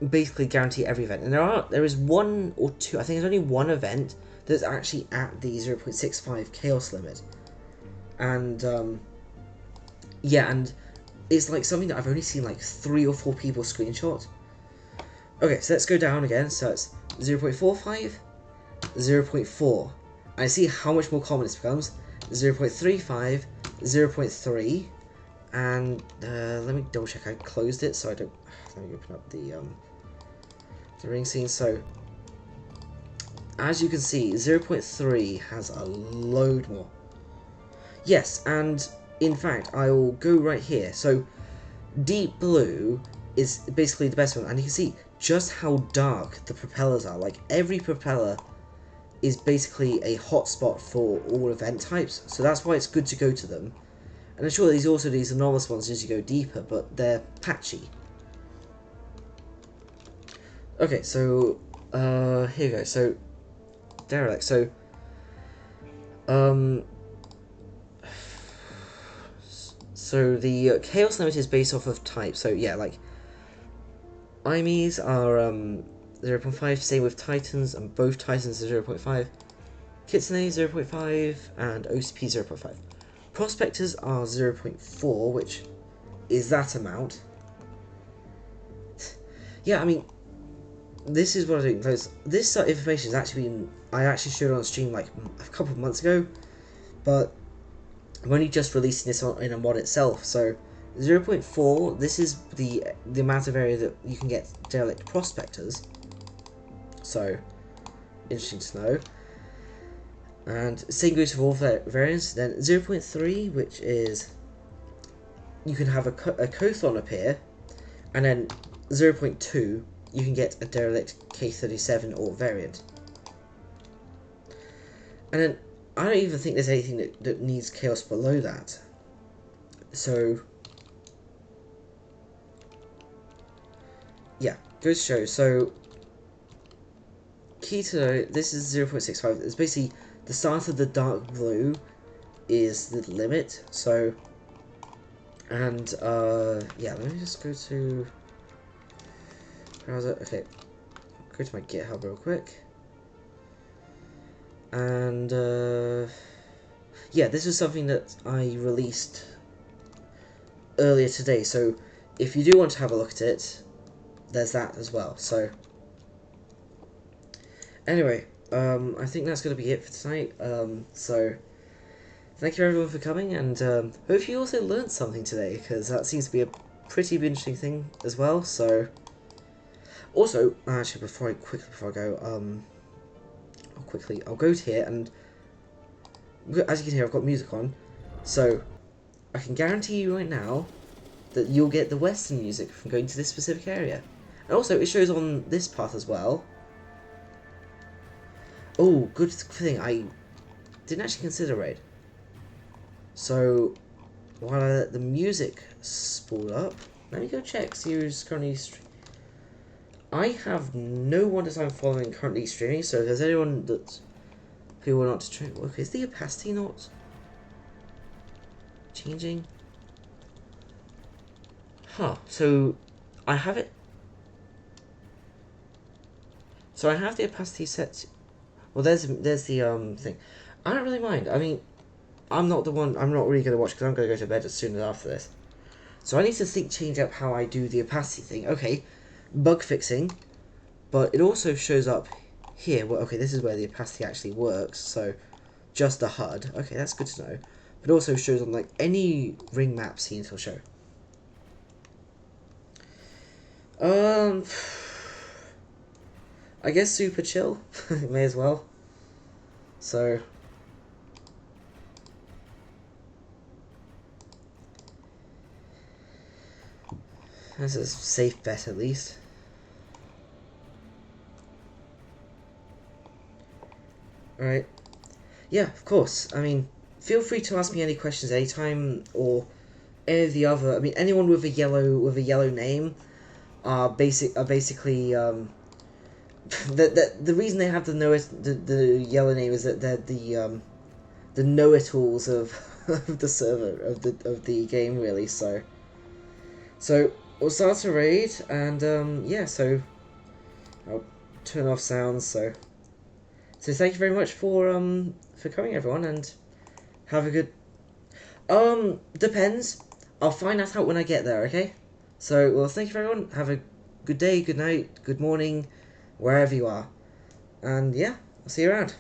basically guarantee every event. And there is one or two, I think there's only one event that's actually at the 0.65 chaos limit, and yeah, and it's like something that I've only seen like 3 or 4 people screenshot. Okay, so let's go down again. So it's 0.45, 0.4. I see how much more common this becomes. 0.35, 0.3, and let me double check. I closed it, so I don't. Let me open up the ring scene. So as you can see, 0.3 has a load more. Yes, and in fact, I will go right here. So deep blue is basically the best one, and you can see just how dark the propellers are. Like every propeller is basically a hotspot for all event types, so that's why it's good to go to them. And I'm sure there's also these enormous ones as you go deeper, but they're patchy. Okay, so here we go. So derelict. So so the chaos limit is based off of type. So yeah, like EIMEs are 0.5, same with Titans, and both Titans are 0.5. Kitsune 0.5, and OCP 0.5. Prospectors are 0.4, which is that amount. Yeah, I mean, this is what I think. This information is actually been, I actually showed on stream like a couple of months ago, but I'm only just releasing this in a mod itself. So 0.4, this is the amount of area that you can get derelict prospectors. So interesting to know. And same goes for all variants. Then 0.3, which is you can have a Cothon appear, and then 0.2, you can get a derelict K37 or variant. And then I don't even think there's anything that needs chaos below that. So yeah, goes to show. So key to know, this is 0.65. It's basically the start of the dark blue is the limit. So, and yeah, let me just go to browser. Okay, go to my GitHub real quick. And yeah, this is something that I released earlier today. So if you do want to have a look at it, there's that as well. So anyway, I think that's going to be it for tonight. So thank you everyone for coming, and hope you also learned something today, because that seems to be a pretty interesting thing as well. So also, actually, before I go, I'll go to here, and as you can hear, I've got music on, so I can guarantee you right now that you'll get the Western music from going to this specific area. And also, it shows on this path as well. Oh, good thing I didn't actually consider raid. So while I let the music spool up, let me go check, see who's currently I have no one that I'm following currently streaming, so if there's anyone who will not stream, okay, is the opacity not changing? Huh, so I have it. So I have the opacity set. Well, there's the thing. I don't really mind. I mean, I'm not the one. I'm not really gonna watch because I'm gonna go to bed as soon as after this. So I need to change up how I do the opacity thing. Okay, bug fixing, but it also shows up here. Well, okay, this is where the opacity actually works. So just the HUD. Okay, that's good to know. But it also shows on like any ring map scene it'll show. Um, I guess super chill. May as well. So that's a safe bet at least. Alright. Yeah, of course. I mean, feel free to ask me any questions anytime, or any of the other. I mean, anyone with a yellow name are basically the reason they have the yellow name is that they're the know-it-alls of of the server of the game really. So we'll start a raid, and yeah. So I'll turn off sounds. So thank you very much for coming, everyone, and have a good. Depends. I'll find that out when I get there. Okay. So well, thank you everyone. Have a good day, good night, good morning, wherever you are, and yeah, I'll see you around.